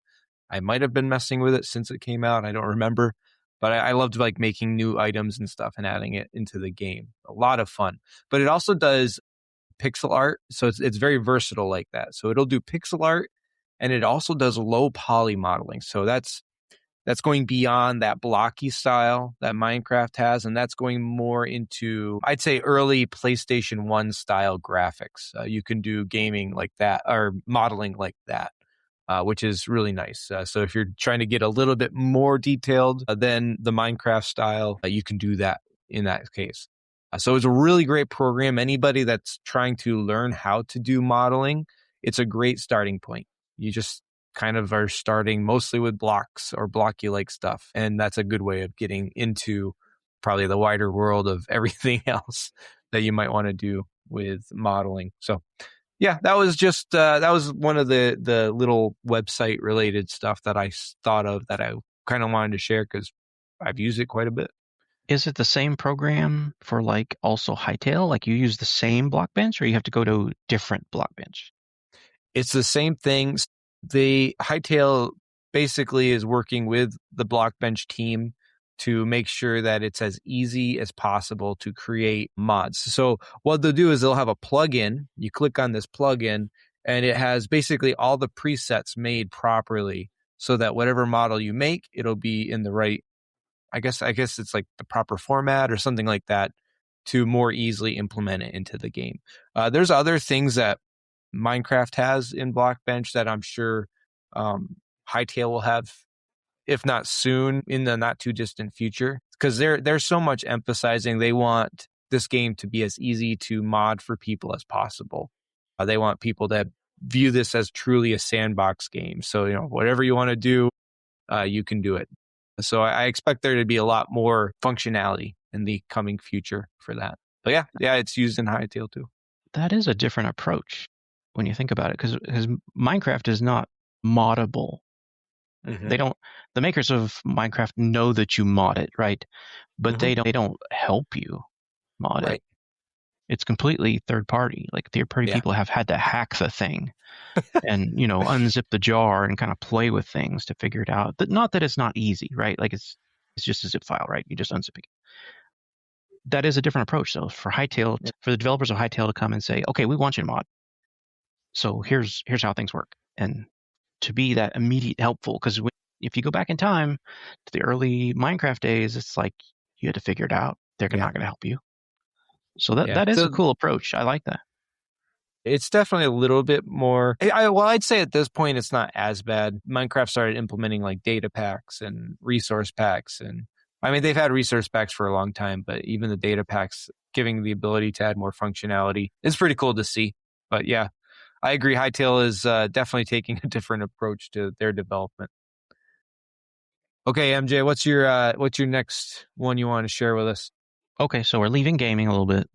Speaker 2: I might have been messing with it since it came out. I don't remember. But I loved like making new items and stuff and adding it into the game. A lot of fun. But it also does pixel art. So it's very versatile like that. So it'll do pixel art, and it also does low poly modeling. So that's going beyond that blocky style that Minecraft has, and that's going more into, I'd say, early PlayStation 1 style graphics. You can do gaming like that, or modeling like that, which is really nice. So if you're trying to get a little bit more detailed than the Minecraft style, you can do that in that case. So it's a really great program. Anybody that's trying to learn how to do modeling, it's a great starting point. You just kind of are starting mostly with blocks or blocky like stuff. And that's a good way of getting into probably the wider world of everything else that you might want to do with modeling. So yeah, that was just, that was one of the little website related stuff that I thought of that I kind of wanted to share because I've used it quite a bit.
Speaker 1: Is it the same program for like also Hightail? Like you use the same Blockbench, or you have to go to different Blockbench?
Speaker 2: It's the same thing. The Hightail basically is working with the Blockbench team to make sure that it's as easy as possible to create mods. So what they'll do is they'll have a plugin. You click on this plugin, and it has basically all the presets made properly so that whatever model you make, it'll be in the right I guess it's like the proper format or something like that to more easily implement it into the game. There's other things that Minecraft has in Blockbench that I'm sure Hytale will have, if not soon, in the not too distant future, because they're so much emphasizing they want this game to be as easy to mod for people as possible. They want people to view this as truly a sandbox game. So, whatever you want to do, you can do it. So I expect there to be a lot more functionality in the coming future for that. But yeah, it's used in Hytale too.
Speaker 1: That is a different approach when you think about it, because Minecraft is not moddable. They don't. The makers of Minecraft know that you mod it, right? But they don't help you mod it. It's completely third party. Like third party people have had to hack the thing and unzip the jar and kind of play with things to figure it out. But not that it's not easy, right? Like it's just a zip file, right? You just unzip it. That is a different approach, though, for Hytale, for the developers of Hytale to come and say, okay, we want you to mod. So here's how things work, and to be that immediate helpful, because if you go back in time to the early Minecraft days, it's like you had to figure it out. They're not going to help you. So that is a cool approach. I like that.
Speaker 2: It's definitely a little bit more. I'd say at this point it's not as bad. Minecraft started implementing like data packs and resource packs, and I mean they've had resource packs for a long time, but even the data packs giving the ability to add more functionality is pretty cool to see. But yeah, I agree. Hytale is definitely taking a different approach to their development. Okay, MJ, what's your next one you want to share with us?
Speaker 1: Okay, so we're leaving gaming a little bit,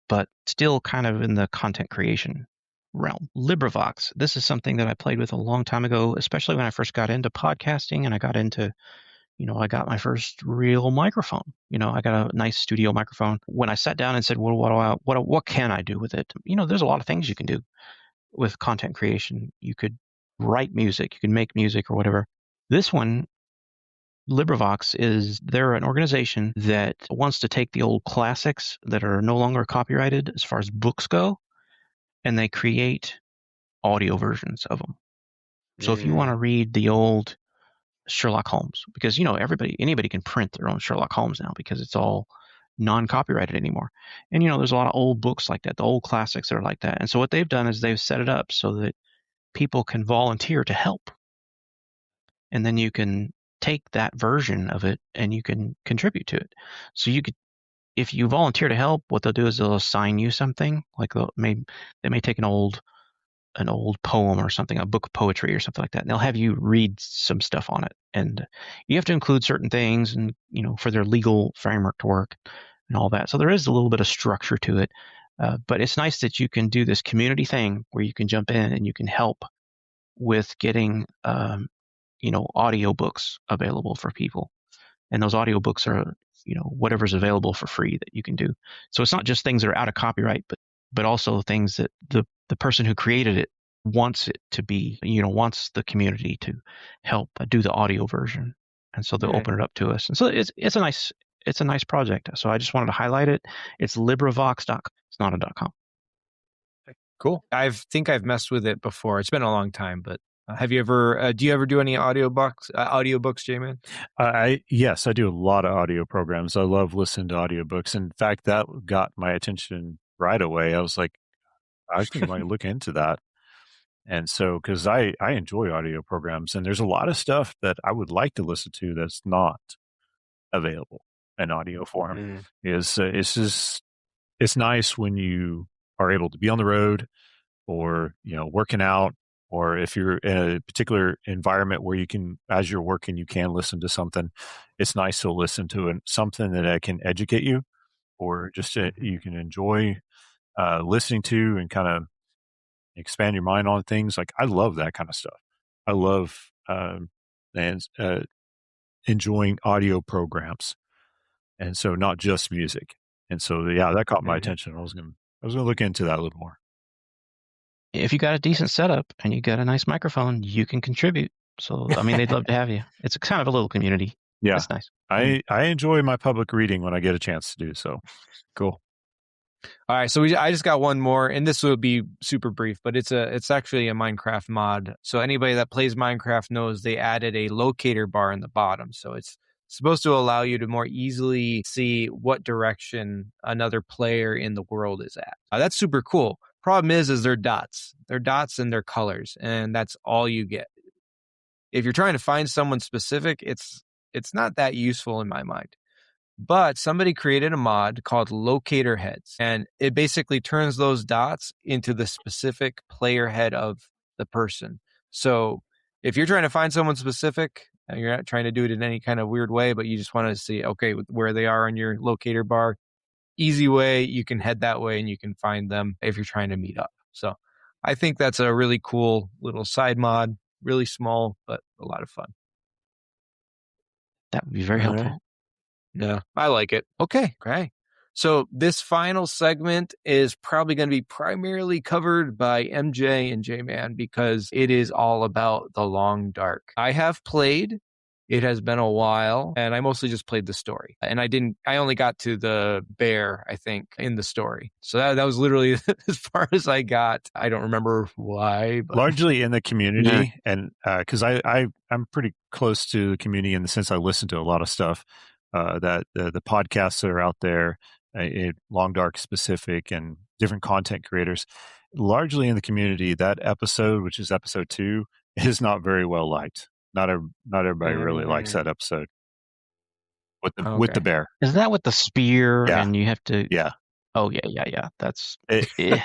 Speaker 1: but still kind of in the content creation realm. LibriVox. This is something that I played with a long time ago, especially when I first got into podcasting and I got into, I got my first real microphone. I got a nice studio microphone. When I sat down and said, well, what can I do with it? There's a lot of things you can do with content creation. You could write music, you can make music or whatever. This one, LibriVox, they're an organization that wants to take the old classics that are no longer copyrighted as far as books go, and they create audio versions of them. So if you want to read the old Sherlock Holmes, because anybody can print their own Sherlock Holmes now because it's all non-copyrighted anymore. And there's a lot of old books like that, the old classics that are like that. And so what they've done is they've set it up so that people can volunteer to help. And then you can take that version of it and you can contribute to it. So you could, if you volunteer to help, what they'll do is they'll assign you something. Like they may take an old poem or something, a book of poetry or something like that, and they'll have you read some stuff on it. And you have to include certain things and, for their legal framework to work and all that. So there is a little bit of structure to it. But it's nice that you can do this community thing where you can jump in and you can help with getting, audiobooks available for people. And those audiobooks are, whatever's available for free that you can do. So it's not just things that are out of copyright, but also things that the person who created it wants it to be, wants the community to help do the audio version. And so they'll open it up to us. And so it's a nice project. So I just wanted to highlight it. It's LibriVox.com. It's not a .com.
Speaker 2: Cool. I think I've messed with it before. It's been a long time, but have you ever? Do you ever do any audiobooks, J-Man?
Speaker 3: Yes, I do a lot of audio programs. I love listening to audiobooks. In fact, that got my attention right away. I was like, I think I might look into that. And so, because I enjoy audio programs, and there's a lot of stuff that I would like to listen to that's not available in audio form. It's nice when you are able to be on the road, or working out, or if you're in a particular environment where you can, as you're working, you can listen to something. It's nice to listen to something that can educate you, or just you can enjoy listening to and kind of expand your mind on things. Like I love that kind of stuff. I love enjoying audio programs, and so not just music. And so that caught my attention. I was gonna look into that a little more.
Speaker 1: If you got a decent setup and you got a nice microphone, you can contribute. So I mean, they'd love to have you. It's kind of a little community.
Speaker 3: Yeah,
Speaker 1: it's nice.
Speaker 3: I enjoy my public reading when I get a chance to do so.
Speaker 2: Cool. All right, so I just got one more, and this will be super brief, but it's actually a Minecraft mod. So anybody that plays Minecraft knows they added a locator bar in the bottom. So it's supposed to allow you to more easily see what direction another player in the world is at. That's super cool. Problem is they're dots. They're dots and they're colors, and that's all you get. If you're trying to find someone specific, it's not that useful in my mind. But somebody created a mod called Locator Heads, and it basically turns those dots into the specific player head of the person. So if you're trying to find someone specific, and you're not trying to do it in any kind of weird way, but you just want to see, okay, where they are on your locator bar, easy way, you can head that way and you can find them if you're trying to meet up. So I think that's a really cool little side mod, really small, but a lot of fun.
Speaker 1: That would be very
Speaker 3: All right.
Speaker 1: helpful.
Speaker 2: Yeah, I like it. Okay, great. So this final segment is probably going to be primarily covered by MJ and J-Man because it is all about The Long Dark. I have played. It has been a while, and I mostly just played the story. And I only got to the bear, I think, in the story. So that was literally as far as I got. I don't remember why, but
Speaker 3: Largely in the
Speaker 1: Yeah.
Speaker 3: community, and because I'm pretty close to the community in the sense I listen to a lot of stuff that the podcasts that are out there, Long Dark specific, and different content creators. Largely in the community, that episode, which is episode 2, is not very well liked. Not everybody really likes that episode with the
Speaker 2: okay.
Speaker 3: bear.
Speaker 1: Is that with the spear
Speaker 3: Yeah.
Speaker 1: and you have to?
Speaker 3: Yeah.
Speaker 1: Oh yeah. That's
Speaker 3: A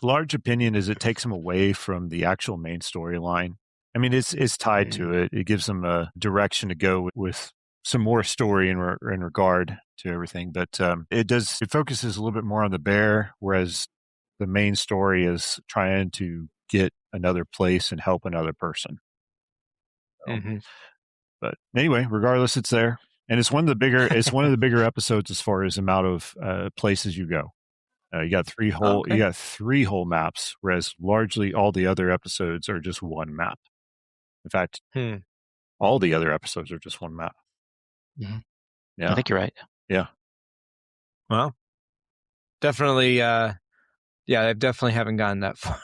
Speaker 3: large opinion is it takes them away from the actual main storyline. I mean, it's tied to it. It gives them a direction to go with some more story in regard to everything. But it focuses a little bit more on the bear, whereas the main story is trying to get another place and help another person. So, but anyway, regardless, it's there, and it's one of the bigger episodes as far as amount of places you go. You got three whole maps, whereas largely all the other episodes are just one map. In fact, all the other episodes are just one map.
Speaker 1: Mhm.
Speaker 3: Yeah,
Speaker 1: I think you're right.
Speaker 3: yeah.
Speaker 2: Well, definitely. Yeah, I definitely haven't gotten that far.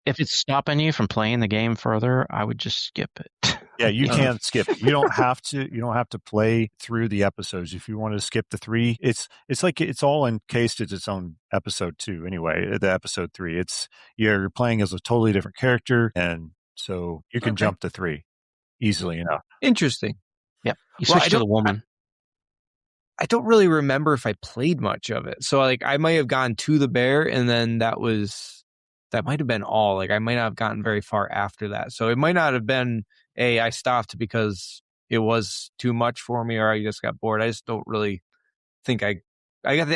Speaker 1: If it's stopping you from playing the game further, I would just skip it.
Speaker 3: Yeah, you can skip it. You don't have to. You don't have to play through the episodes. If you want to skip the 3, it's like it's all encased as its own episode 2. Anyway, the episode 3, you're playing as a totally different character, and so you can jump to 3 easily enough.
Speaker 2: Interesting.
Speaker 1: Yep. You switch to the woman.
Speaker 2: I don't really remember if I played much of it. So like I might have gone to the bear and then that might have been all. Like I might not have gotten very far after that. So it might not have been I stopped because it was too much for me or I just got bored. I just don't really think I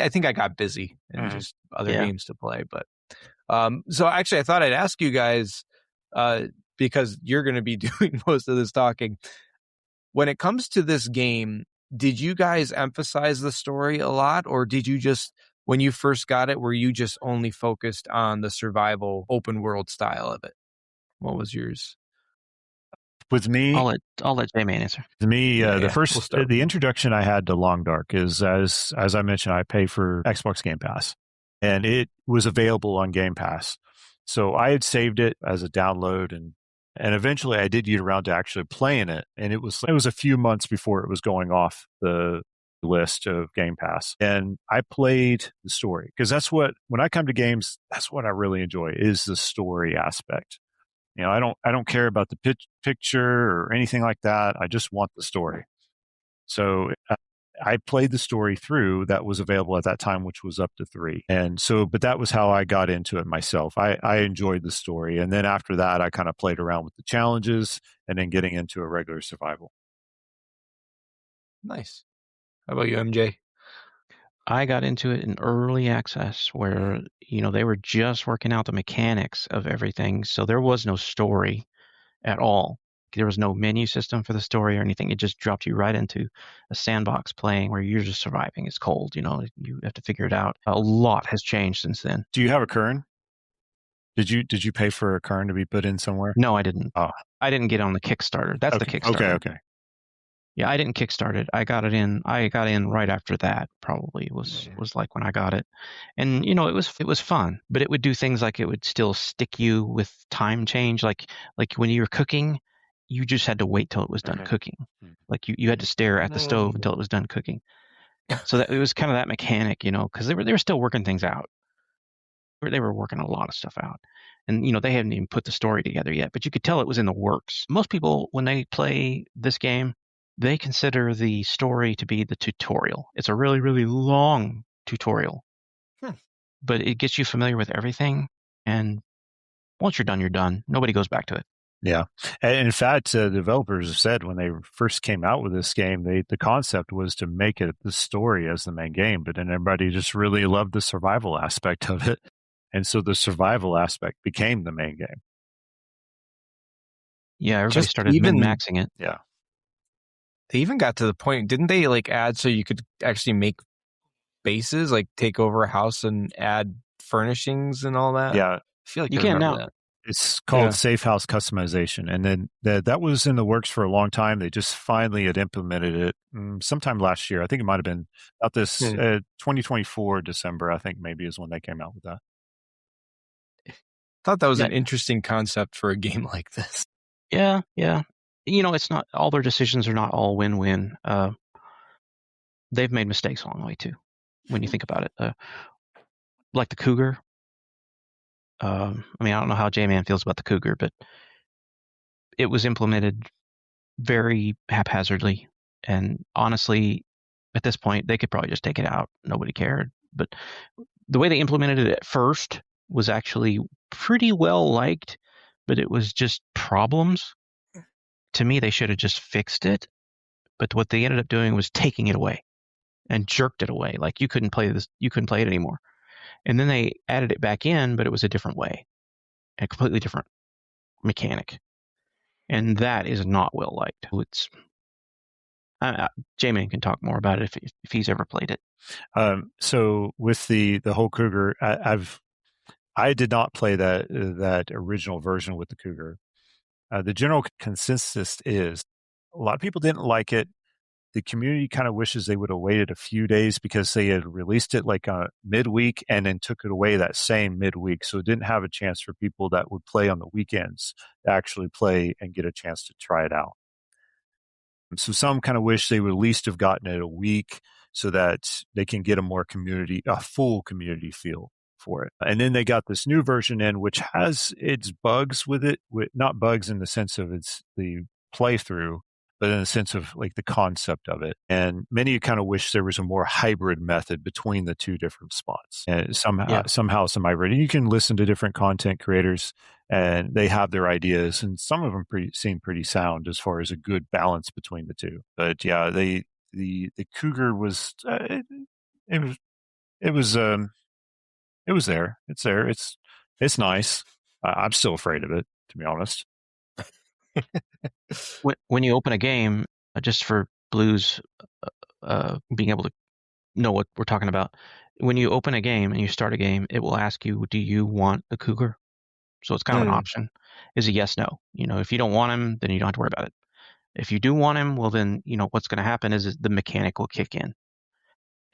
Speaker 2: think I got busy and just other games to play. But so actually I thought I'd ask you guys because you're going to be doing most of this talking. When it comes to this game, did you guys emphasize the story a lot, or did you just, when you first got it, were you just only focused on the survival open world style of it? What was yours?
Speaker 3: With me,
Speaker 1: I'll let J-Man answer.
Speaker 3: The introduction I had to Long Dark is as I mentioned, I pay for Xbox Game Pass, and it was available on Game Pass. So I had saved it as a download, and eventually I did get around to actually playing it, and it was a few months before it was going off the list of Game Pass, and I played the story because when I come to games, that's what I really enjoy is the story aspect. You know, I don't care about the picture or anything like that. I just want the story. So I played the story through that was available at that time, which was up to 3. And so, but that was how I got into it myself. I enjoyed the story. And then after that, I kind of played around with the challenges and then getting into a regular survival.
Speaker 2: Nice. How about you, MJ?
Speaker 1: I got into it in early access where, they were just working out the mechanics of everything. So there was no story at all. There was no menu system for the story or anything. It just dropped you right into a sandbox playing where you're just surviving. It's cold, you have to figure it out. A lot has changed since then.
Speaker 3: Do you have a Kern? Did you pay for a Kern to be put in somewhere?
Speaker 1: No, I didn't.
Speaker 3: Oh.
Speaker 1: I didn't get on the Kickstarter. That's the Kickstarter.
Speaker 3: Okay.
Speaker 1: Yeah, I didn't kickstart it. I got in right after that, probably was like when I got it. And it was fun, but it would do things like it would still stick you with time change, like when you were cooking you just had to wait till it was done
Speaker 3: Okay.
Speaker 1: cooking. Like you had to stare at the stove until it was done cooking. So that it was kind of that mechanic, because they were still working things out. They were working a lot of stuff out. And they hadn't even put the story together yet, but you could tell it was in the works. Most people, when they play this game, they consider the story to be the tutorial. It's a really, really long tutorial, but it gets you familiar with everything. And once you're done, you're done. Nobody goes back to it.
Speaker 3: Yeah. And in fact, the developers have said when they first came out with this game, the concept was to make it the story as the main game, but then everybody just really loved the survival aspect of it. And so the survival aspect became the main game.
Speaker 1: Yeah, everybody
Speaker 2: Just
Speaker 1: started
Speaker 2: even
Speaker 1: min-maxing it.
Speaker 3: Yeah.
Speaker 2: they even got to the point, didn't they like add so you could actually make bases, like take over a house and add furnishings and all that?
Speaker 3: Yeah.
Speaker 2: I feel like
Speaker 1: You
Speaker 2: I
Speaker 1: can
Speaker 2: remember
Speaker 1: now.
Speaker 2: that.
Speaker 3: It's called
Speaker 2: Yeah.
Speaker 3: Safe House Customization. And then that was in the works for a long time. They just finally had implemented it sometime last year. I think it might have been about this 2024 December, I think maybe is when they came out with that.
Speaker 2: Thought that was
Speaker 1: Yeah.
Speaker 2: an interesting concept for a game like this.
Speaker 1: Yeah, yeah. It's not all their decisions are not all win-win. They've made mistakes along the way too, when you think about it. Like the cougar. I don't know how J-Man feels about the cougar, but it was implemented very haphazardly. And honestly, at this point, they could probably just take it out. Nobody cared. But the way they implemented it at first was actually pretty well liked, but it was just problems. To me, they should have just fixed it. But what they ended up doing was taking it away and jerked it away. Like you couldn't play it anymore. And then they added it back in, but it was a different way, a completely different mechanic. And that is not well liked. It's J-Man can talk more about it if he's ever played it.
Speaker 3: So with the whole cougar, I did not play that original version with the cougar. The general consensus is a lot of people didn't like it. The community kind of wishes they would have waited a few days because they had released it like midweek and then took it away that same midweek. So it didn't have a chance for people that would play on the weekends to actually play and get a chance to try it out. So some kind of wish they would at least have gotten it a week so that they can get a full community feel for it. And then they got this new version in, which has its bugs with it, not bugs in the sense of it's the playthrough, but in the sense of like the concept of it. And many kind of wish there was a more hybrid method between the two different spots. And somehow some hybrid. And you can listen to different content creators and they have their ideas, and some of them seem pretty sound as far as a good balance between the two. But yeah, the cougar was it was it was it was there. It's there. It's nice. I'm still afraid of it, to be honest.
Speaker 1: When you open a game, just for Blues being able to know what we're talking about, when you open a game and you start a game, it will ask you, do you want the cougar? So it's kind of an option. Is a yes, no. If you don't want him, then you don't have to worry about it. If you do want him, well, then, what's going to happen is the mechanic will kick in.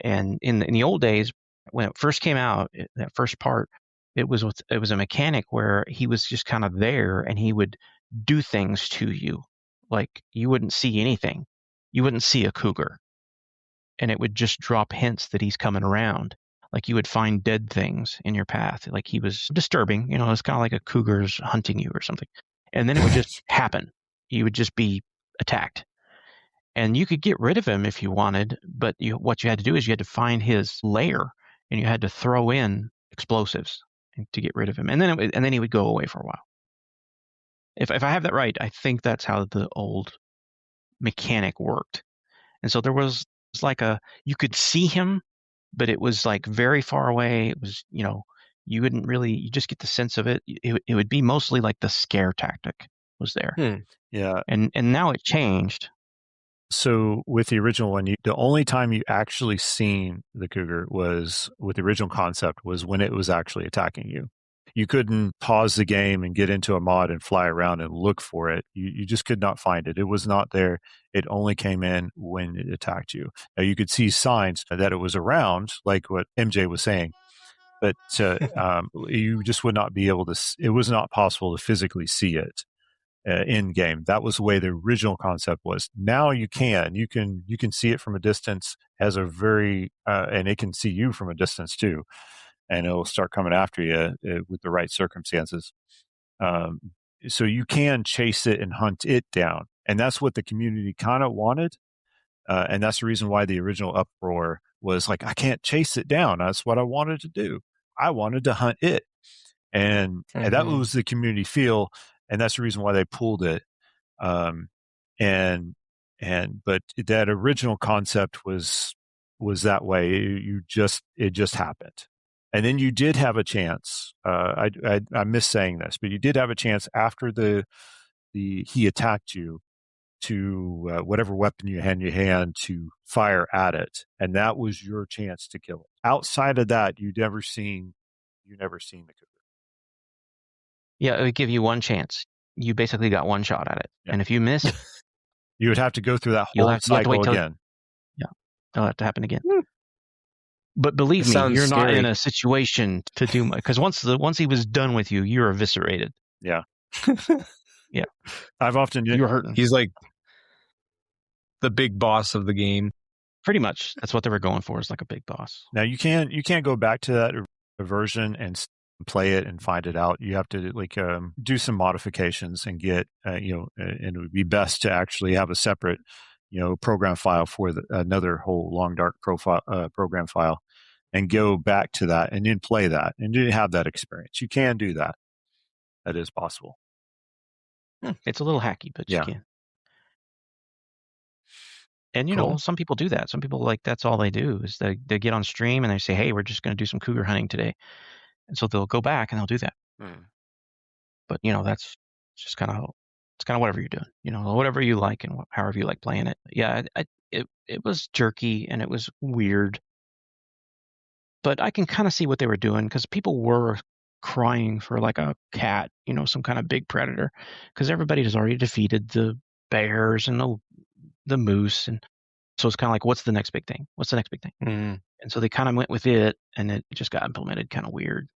Speaker 1: And in the old days, when it first came out, that first part, it was a mechanic where he was just kind of there and he would do things to you. Like you wouldn't see anything. You wouldn't see a cougar. And it would just drop hints that he's coming around. Like you would find dead things in your path. Like he was disturbing, it's kind of like a cougar's hunting you or something. And then it would just happen. You would just be attacked. And you could get rid of him if you wanted, but what you had to do is you had to find his lair and you had to throw in explosives to get rid of him. And then he would go away for a while. If I have that right, I think that's how the old mechanic worked. And so there was like you could see him, but it was like very far away. It was, you wouldn't really, you just get the sense of it. It would be mostly like the scare tactic was there.
Speaker 3: Yeah.
Speaker 1: And now it changed.
Speaker 3: So with the original one, the only time you actually seen the cougar was with the original concept was when it was actually attacking you. You couldn't pause the game and get into a mod and fly around and look for it. You just could not find it. It was not there. It only came in when it attacked you. Now you could see signs that it was around, like what MJ was saying, but you just would not be able to. It was not possible to physically see it. in game. That was the way the original concept was. Now you can see it from a distance as a very and it can see you from a distance too, and it'll start coming after you with the right circumstances. Um, so you can chase it and hunt it down, and that's what the community kind of wanted. And that's the reason why the original uproar was like, I can't chase it down. That's what I wanted to do. I wanted to hunt it. And that was the community feel. And that's the reason why they pulled it. Um, and, but that original concept was that way. It just happened. And then you did have a chance. I miss saying this, but you did have a chance after he attacked you to whatever weapon you had in your hand to fire at it, and that was your chance to kill it. Outside of that, you never seen the cougar.
Speaker 1: Yeah, it would give you one chance. You basically got one shot at it, and if you miss,
Speaker 3: you would have to go through that
Speaker 1: you
Speaker 3: whole
Speaker 1: have to
Speaker 3: cycle
Speaker 1: wait till
Speaker 3: again.
Speaker 1: It'll have to happen again. But believe me, you're not in a situation to do much, because once he was done with you, you're eviscerated.
Speaker 3: Yeah.
Speaker 1: Yeah.
Speaker 3: I've often
Speaker 1: you're hurting.
Speaker 2: He's like the big boss of the game.
Speaker 1: Pretty much. That's what they were going for, is like a big boss.
Speaker 3: Now you can't go back to that version and play it and find it out. You have to do some modifications and get and it would be best to actually have a separate program file for another whole Long Dark program file, and go back to that and then play that and you have that experience. You can do that. That is possible.
Speaker 1: It's a little hacky, but you can. And cool. Some people do that. Some people that's all they do is they get on stream and they say, hey, we're just going to do some cougar hunting today. And so they'll go back and they'll do that. But that's just kind of whatever you're doing, whatever you like and however you like playing it. Yeah, it was jerky and it was weird, but I can kind of see what they were doing, because people were crying for like a cat, some kind of big predator, because everybody has already defeated the bears and the moose, and so it's kind of like, what's the next big thing? What's the next big thing? And so they kind of went with it, and it just got implemented kind of weird.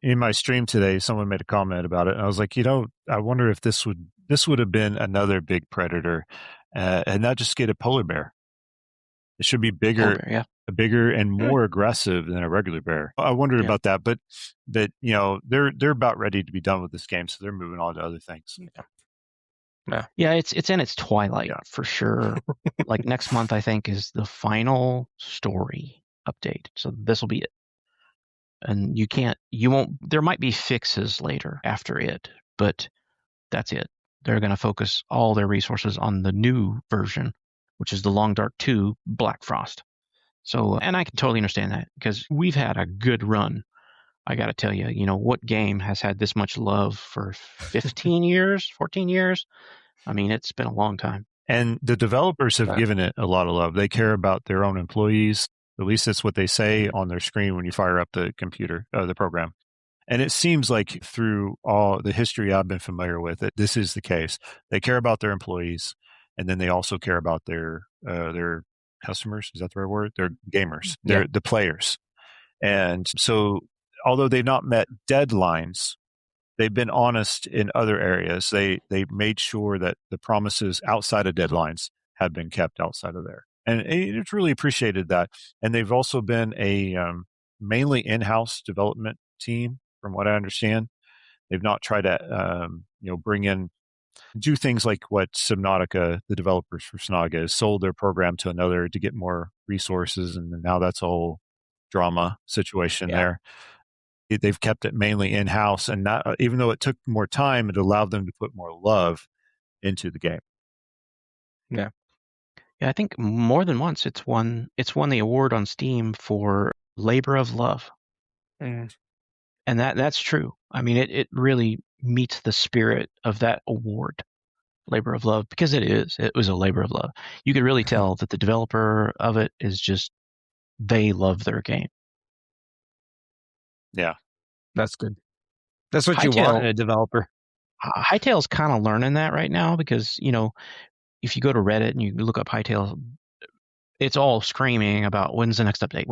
Speaker 3: In my stream today, someone made a comment about it, and I was like, I wonder if this would have been another big predator, and not just get a polar bear. It should be bigger, bigger and more aggressive than a regular bear. I wondered about that, but that they're about ready to be done with this game, so they're moving on to other things.
Speaker 1: Yeah, it's in its twilight for sure. Like next month, I think, is the final story update. So this will be it. And there might be fixes later after it, but that's it. They're going to focus all their resources on the new version, which is the Long Dark 2 Black Frost. So, and I can totally understand that, because we've had a good run. I got to tell you, what game has had this much love for 15 years, 14 years? I mean, it's been a long time.
Speaker 3: And the developers have given it a lot of love. They care about their own employees. At least that's what they say on their screen when you fire up the computer, the program. And it seems like through all the history I've been familiar with, that this is the case. They care about their employees, and then they also care about their customers. Is that the right word? They're gamers. They're the players. And so, although they've not met deadlines, they've been honest in other areas. They made sure that the promises outside of deadlines have been kept outside of there. And it's really appreciated that. And they've also been a mainly in-house development team, from what I understand. They've not tried to do things like what Subnautica, the developers for Subnautica, has sold their program to another to get more resources, and now that's a whole drama situation there. They've kept it mainly in-house, and not, even though it took more time, it allowed them to put more love into the game.
Speaker 1: Yeah, I think more than once it's won the award on Steam for labor of love. And that's true. I mean, it really meets the spirit of that award, labor of love, because it was a labor of love. You could really tell that the developer of it is just, they love their game.
Speaker 3: Yeah,
Speaker 2: that's good. That's what you want in a developer.
Speaker 1: Hightail's kind of learning that right now, because if you go to Reddit and you look up Hightail, it's all screaming about when's the next update,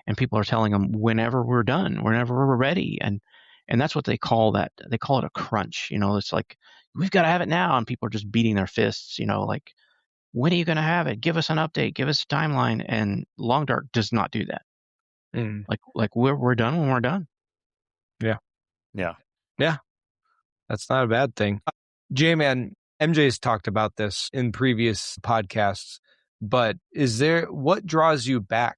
Speaker 1: and people are telling them whenever we're done, whenever we're ready, and And that's what they call that. They call it a crunch. It's like, we've got to have it now. And people are just beating their fists, like, when are you going to have it? Give us an update. Give us a timeline. And Long Dark does not do that.
Speaker 2: Mm.
Speaker 1: Like we're done when we're done.
Speaker 2: Yeah.
Speaker 3: Yeah.
Speaker 2: Yeah. That's not a bad thing. J-Man, MJ's talked about this in previous podcasts, but what draws you back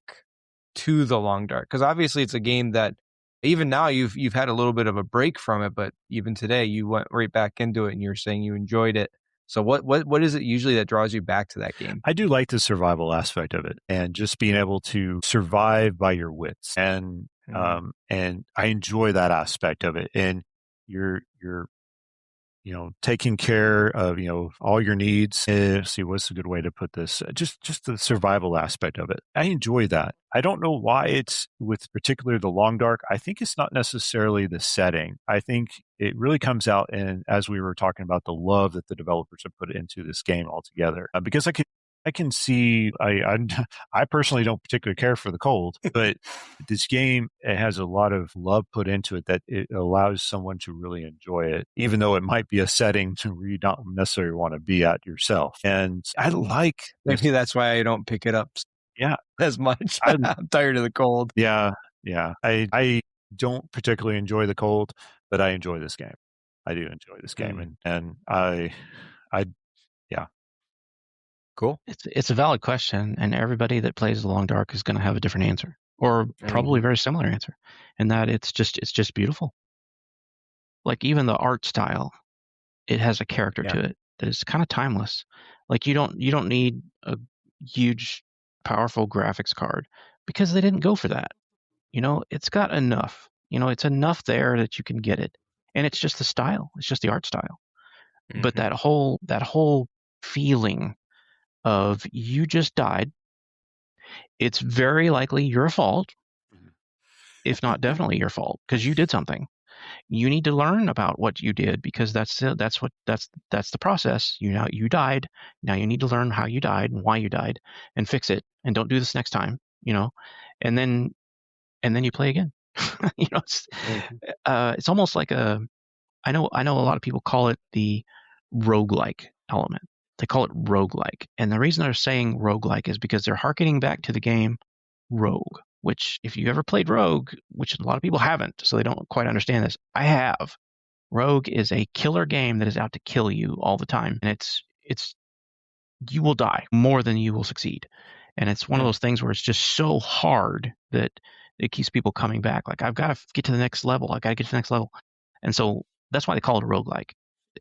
Speaker 2: to the Long Dark? Because obviously it's a game that even now you've had a little bit of a break from it, but even today you went right back into it and you're saying you enjoyed it. So what is it usually that draws you back to that game?
Speaker 3: I do like the survival aspect of it, and just being able to survive by your wits, and I enjoy that aspect of it. And you're taking care of, all your needs. See, what's a good way to put this? Just the survival aspect of it. I enjoy that. I don't know why it's with particularly the Long Dark. I think it's not necessarily the setting. I think it really comes out in, as we were talking about, the love that the developers have put into this game altogether. Because I can see, I personally don't particularly care for the cold, but this game, it has a lot of love put into it that it allows someone to really enjoy it, even though it might be a setting where you don't necessarily want to be at yourself. And I like
Speaker 2: maybe that's why I don't pick it up.
Speaker 3: Yeah,
Speaker 2: as much. I'm tired of the cold.
Speaker 3: Yeah. I don't particularly enjoy the cold, but I enjoy this game. I do enjoy this game, and yeah.
Speaker 2: Cool.
Speaker 1: It's a valid question, and everybody that plays the Long Dark is going to have a different answer, or probably a very similar answer, and that it's just beautiful. Like, even the art style, it has a character to it that is kind of timeless. Like, you don't need a huge, powerful graphics card, because they didn't go for that. It's got enough. It's enough there that you can get it, and it's just the style. It's just the art style. But that whole feeling of, you just died. It's very likely your fault, if not definitely your fault, because you did something. You need to learn about what you did, because that's the process. You died. Now you need to learn how you died and why you died, and fix it, and don't do this next time. And then you play again. It's almost like I know a lot of people call it the roguelike element. They call it roguelike. And the reason they're saying roguelike is because they're hearkening back to the game Rogue, which, if you ever played Rogue, which a lot of people haven't, so they don't quite understand this, I have. Rogue is a killer game that is out to kill you all the time. And it's you will die more than you will succeed. And it's one of those things where it's just so hard that it keeps people coming back. Like, I've got to get to the next level. I got to get to the next level. And so that's why they call it a roguelike.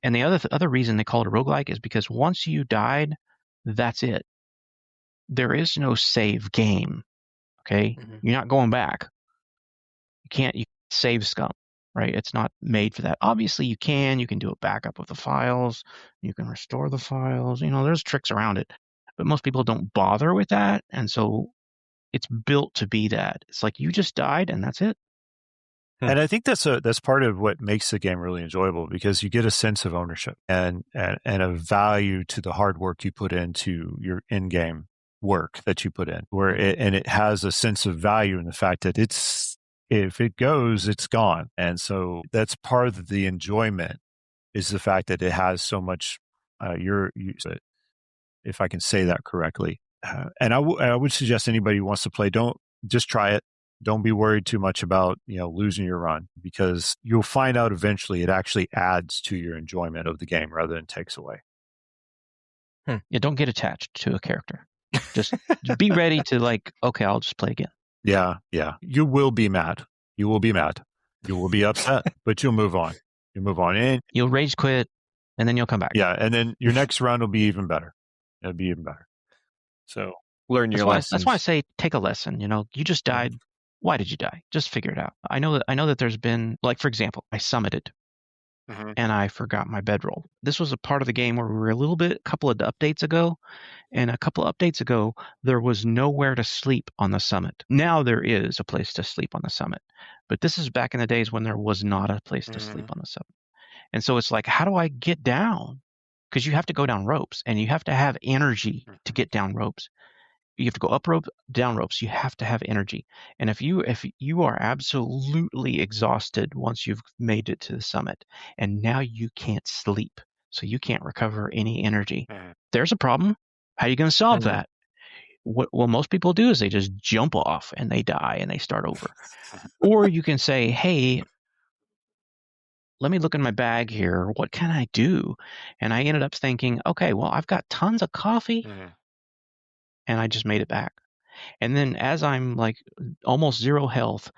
Speaker 1: And the other reason they call it a roguelike is because once you died, that's it. There is no save game. Okay? You're not going back. You can't save scum, right? It's not made for that. Obviously, you can do a backup of the files. You can restore the files. There's tricks around it. But most people don't bother with that. And so it's built to be that. It's like, you just died and that's it.
Speaker 3: And I think that's part of what makes the game really enjoyable, because you get a sense of ownership and a value to the hard work you put into your in-game work that you put in, and it has a sense of value in the fact that if it goes, it's gone. And so that's part of the enjoyment, is the fact that it has so much, if I can say that correctly. And I would suggest anybody who wants to play, don't just try it. Don't be worried too much about, losing your run, because you'll find out eventually it actually adds to your enjoyment of the game rather than takes away.
Speaker 1: Yeah, don't get attached to a character. Just be ready to, okay, I'll just play again.
Speaker 3: Yeah. You will be mad. You will be mad. You will be upset, but you'll move on. You move on, and
Speaker 1: you'll rage quit, and then you'll come back.
Speaker 3: Yeah, and then your next round will be even better. It'll be even better. So
Speaker 2: learn your lessons.
Speaker 1: That's why I say take a lesson. You just died. Why did you die? Just figure it out. I know that there's been, for example, I summited and I forgot my bedroll. This was a part of the game where we were a couple of updates ago, and a couple of updates ago, there was nowhere to sleep on the summit. Now there is a place to sleep on the summit, but this is back in the days when there was not a place to sleep on the summit. And so it's like, how do I get down? Because you have to go down ropes, and you have to have energy to get down ropes. you have to go up rope, down ropes. You have to have energy. And if you are absolutely exhausted once you've made it to the summit, and now you can't sleep, so you can't recover any energy, there's a problem. How are you going to solve that? What most people do is they just jump off and they die and they start over. Or you can say, hey, let me look in my bag here. What can I do? And I ended up thinking, okay, well, I've got tons of coffee and I just made it back. And then as I'm like almost zero health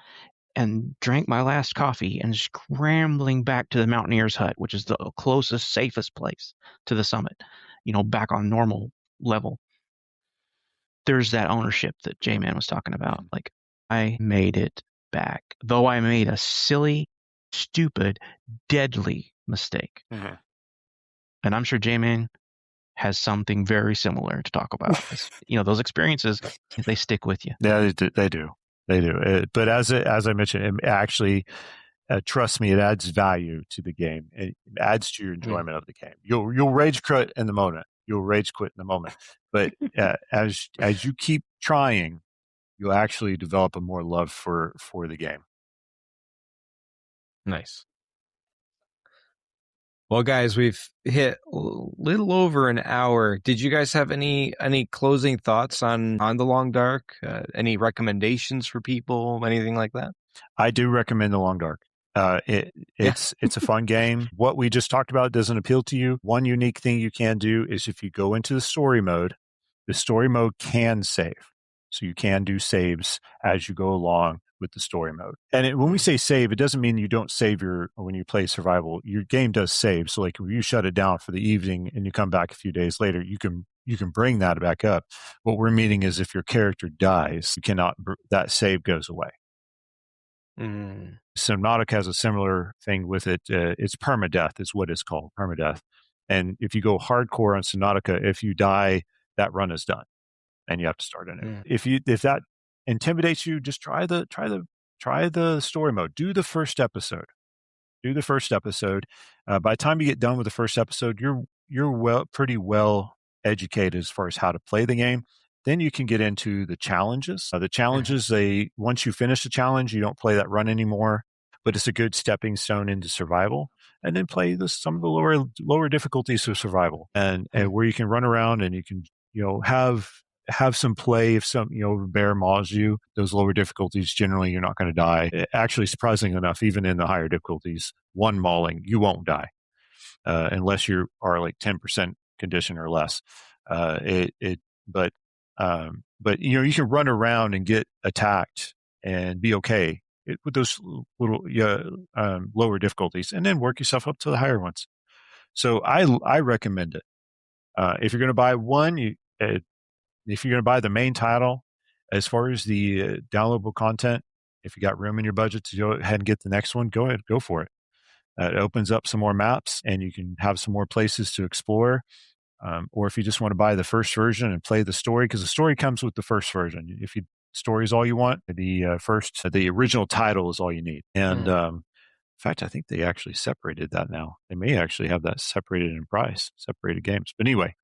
Speaker 1: and drank my last coffee and scrambling back to the mountaineer's hut, which is the closest, safest place to the summit, back on normal level, there's that ownership that J-Man was talking about. Like, I made it back, though I made a silly, stupid, deadly mistake. And I'm sure J-Man has something very similar to talk about. Those experiences, they stick with you.
Speaker 3: Yeah, they do. They do. But as I mentioned, it actually, trust me, it adds value to the game. It adds to your enjoyment of the game. You'll rage quit in the moment. You'll rage quit in the moment. But as you keep trying, you'll actually develop a more love for the game.
Speaker 2: Nice. Well, guys, we've hit a little over an hour. Did you guys have any closing thoughts on The Long Dark? Any recommendations for people? Anything like that?
Speaker 3: I do recommend The Long Dark. It's a fun game. What we just talked about doesn't appeal to you. One unique thing you can do is if you go into the story mode can save. So you can do saves as you go along with the story mode. And when we say save, it doesn't mean you don't save when you play survival. Your game does save. So like if you shut it down for the evening and you come back a few days later, you can bring that back up. What we're meaning is if your character dies, that save goes away. Subnautica has a similar thing with it. It's permadeath is what it's called, permadeath. And if you go hardcore on Subnautica, if you die, that run is done, and you have to start anew. If that intimidates you, just try the story mode. Do the first episode. By the time you get done with the first episode, you're pretty well educated as far as how to play the game. Then you can get into the challenges. The challenges, once you finish the challenge, you don't play that run anymore, but it's a good stepping stone into survival. And then play some of the lower difficulties of survival, and where you can run around and you can have some play. If bear maws you, those lower difficulties, generally you're not going to die. Actually, surprisingly enough, even in the higher difficulties, one mauling, you won't die unless you are like 10% condition or less. But you can run around and get attacked and be okay with those little lower difficulties, and then work yourself up to the higher ones. So I recommend it. If you're going to buy one, if you're going to buy the main title, as far as the downloadable content, if you got room in your budget to go ahead and get the next one, go ahead, go for it. It opens up some more maps, and you can have some more places to explore. Or if you just want to buy the first version and play the story, because the story comes with the first version. If story is all you want, the original title is all you need. And in fact, I think they actually separated that now. They may actually have that separated in price, separated games. But anyway,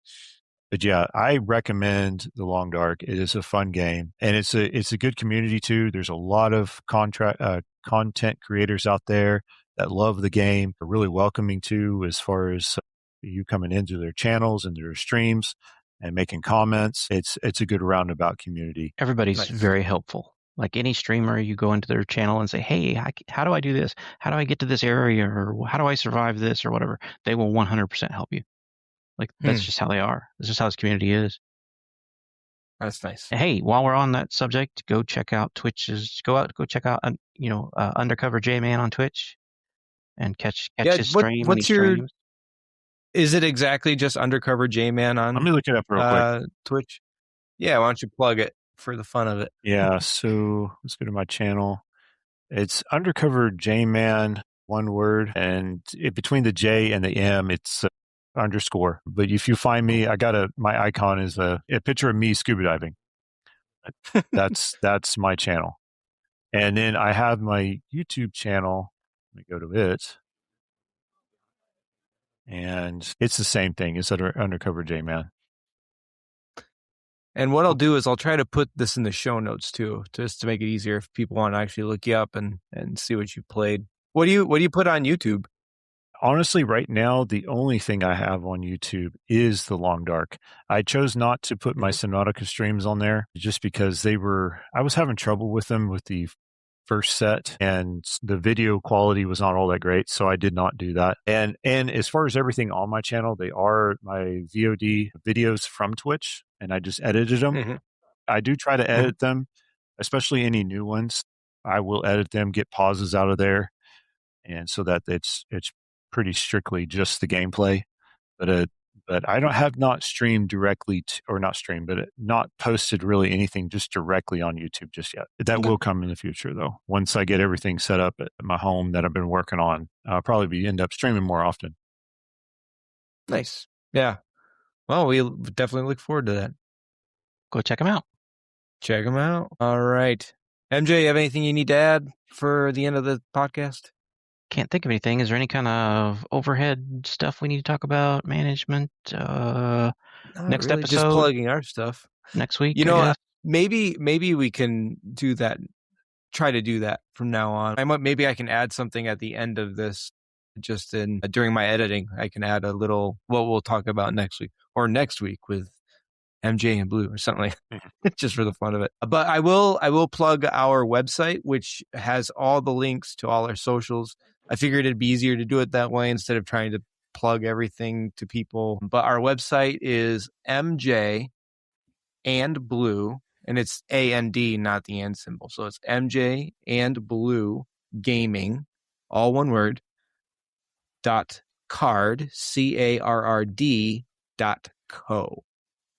Speaker 3: yeah, I recommend The Long Dark. It is a fun game, and it's a good community too. There's a lot of content creators out there that love the game. They're really welcoming too, as far as you coming into their channels and their streams and making comments. It's a good roundabout community.
Speaker 1: Everybody's very helpful. Like any streamer, you go into their channel and say, hey, how do I do this? How do I get to this area? Or how do I survive this or whatever? They will 100% help you. Like, that's just how they are. That's just how this community is.
Speaker 2: That's nice.
Speaker 1: Hey, while we're on that subject, go check out go check out, Undercover J-Man on Twitch and catch his stream when he streams.
Speaker 2: Is it exactly just Undercover J-Man on
Speaker 3: Let me look it up real quick.
Speaker 2: Twitch? Yeah, why don't you plug it for the fun of it?
Speaker 3: Yeah, so let's go to my channel. It's Undercover J-Man, one word, and between the J and the M, it's underscore. But if you find me, my icon is a picture of me scuba diving. That's my channel. And then I have my YouTube channel. Let me go to it. And it's the same thing. It's Undercover J-Man.
Speaker 2: And what I'll do is I'll try to put this in the show notes too, just to make it easier if people want to actually look you up and see what you played. What do you put on YouTube?
Speaker 3: Honestly, right now, the only thing I have on YouTube is the Long Dark. I chose not to put my Subnautica streams on there just because I was having trouble with them with the first set and the video quality was not all that great. So I did not do that. And as far as everything on my channel, they are my VOD videos from Twitch and I just edited them.
Speaker 2: Mm-hmm.
Speaker 3: I do try to edit them, especially any new ones. I will edit them, get pauses out of there, and so that it's pretty strictly just the gameplay. But I don't have not streamed directly to, or not streamed, but not posted really anything just directly on YouTube just yet. That will come in the future though. Once I get everything set up at my home that I've been working on, I'll probably end up streaming more often.
Speaker 2: Nice. Yeah. Well, we definitely look forward to that.
Speaker 1: Go check them out.
Speaker 2: Check them out. All right. MJ, you have anything you need to add for the end of the podcast?
Speaker 1: Can't think of anything. Is there any kind of overhead stuff we need to talk about? Management? Next
Speaker 2: really,
Speaker 1: episode?
Speaker 2: just plugging our stuff.
Speaker 1: Next week,
Speaker 2: you know,
Speaker 1: I guess?
Speaker 2: maybe we can do that. Try to do that from now on. Maybe I can add something at the end of this, just during my editing. I can add a little what we'll talk about next week or next week with MJ and Blue or something like just for the fun of it. But I will plug our website, which has all the links to all our socials. I figured it'd be easier to do it that way instead of trying to plug everything to people. But our website is MJ and Blue, and it's AND, not the and symbol. So it's MJ and Blue Gaming, all one word, .card, CARRD.co.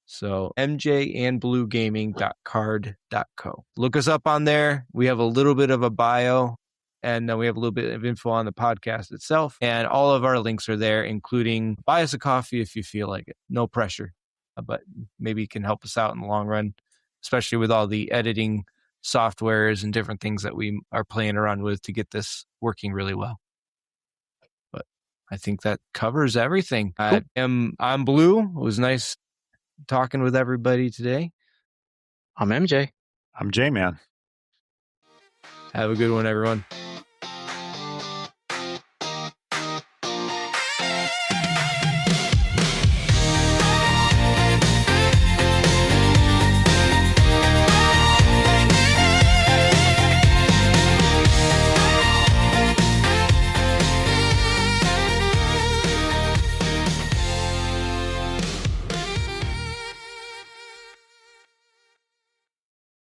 Speaker 2: So mjandbluegaming.card.co. Look us up on there. We have a little bit of a bio, and then we have a little bit of info on the podcast itself. And all of our links are there, including buy us a coffee if you feel like it. No pressure, but maybe it can help us out in the long run, especially with all the editing softwares and different things that we are playing around with to get this working really well. But I think that covers everything. Cool. I'm Blue. It was nice talking with everybody today.
Speaker 1: I'm MJ.
Speaker 3: I'm J-Man.
Speaker 2: Have a good one, everyone.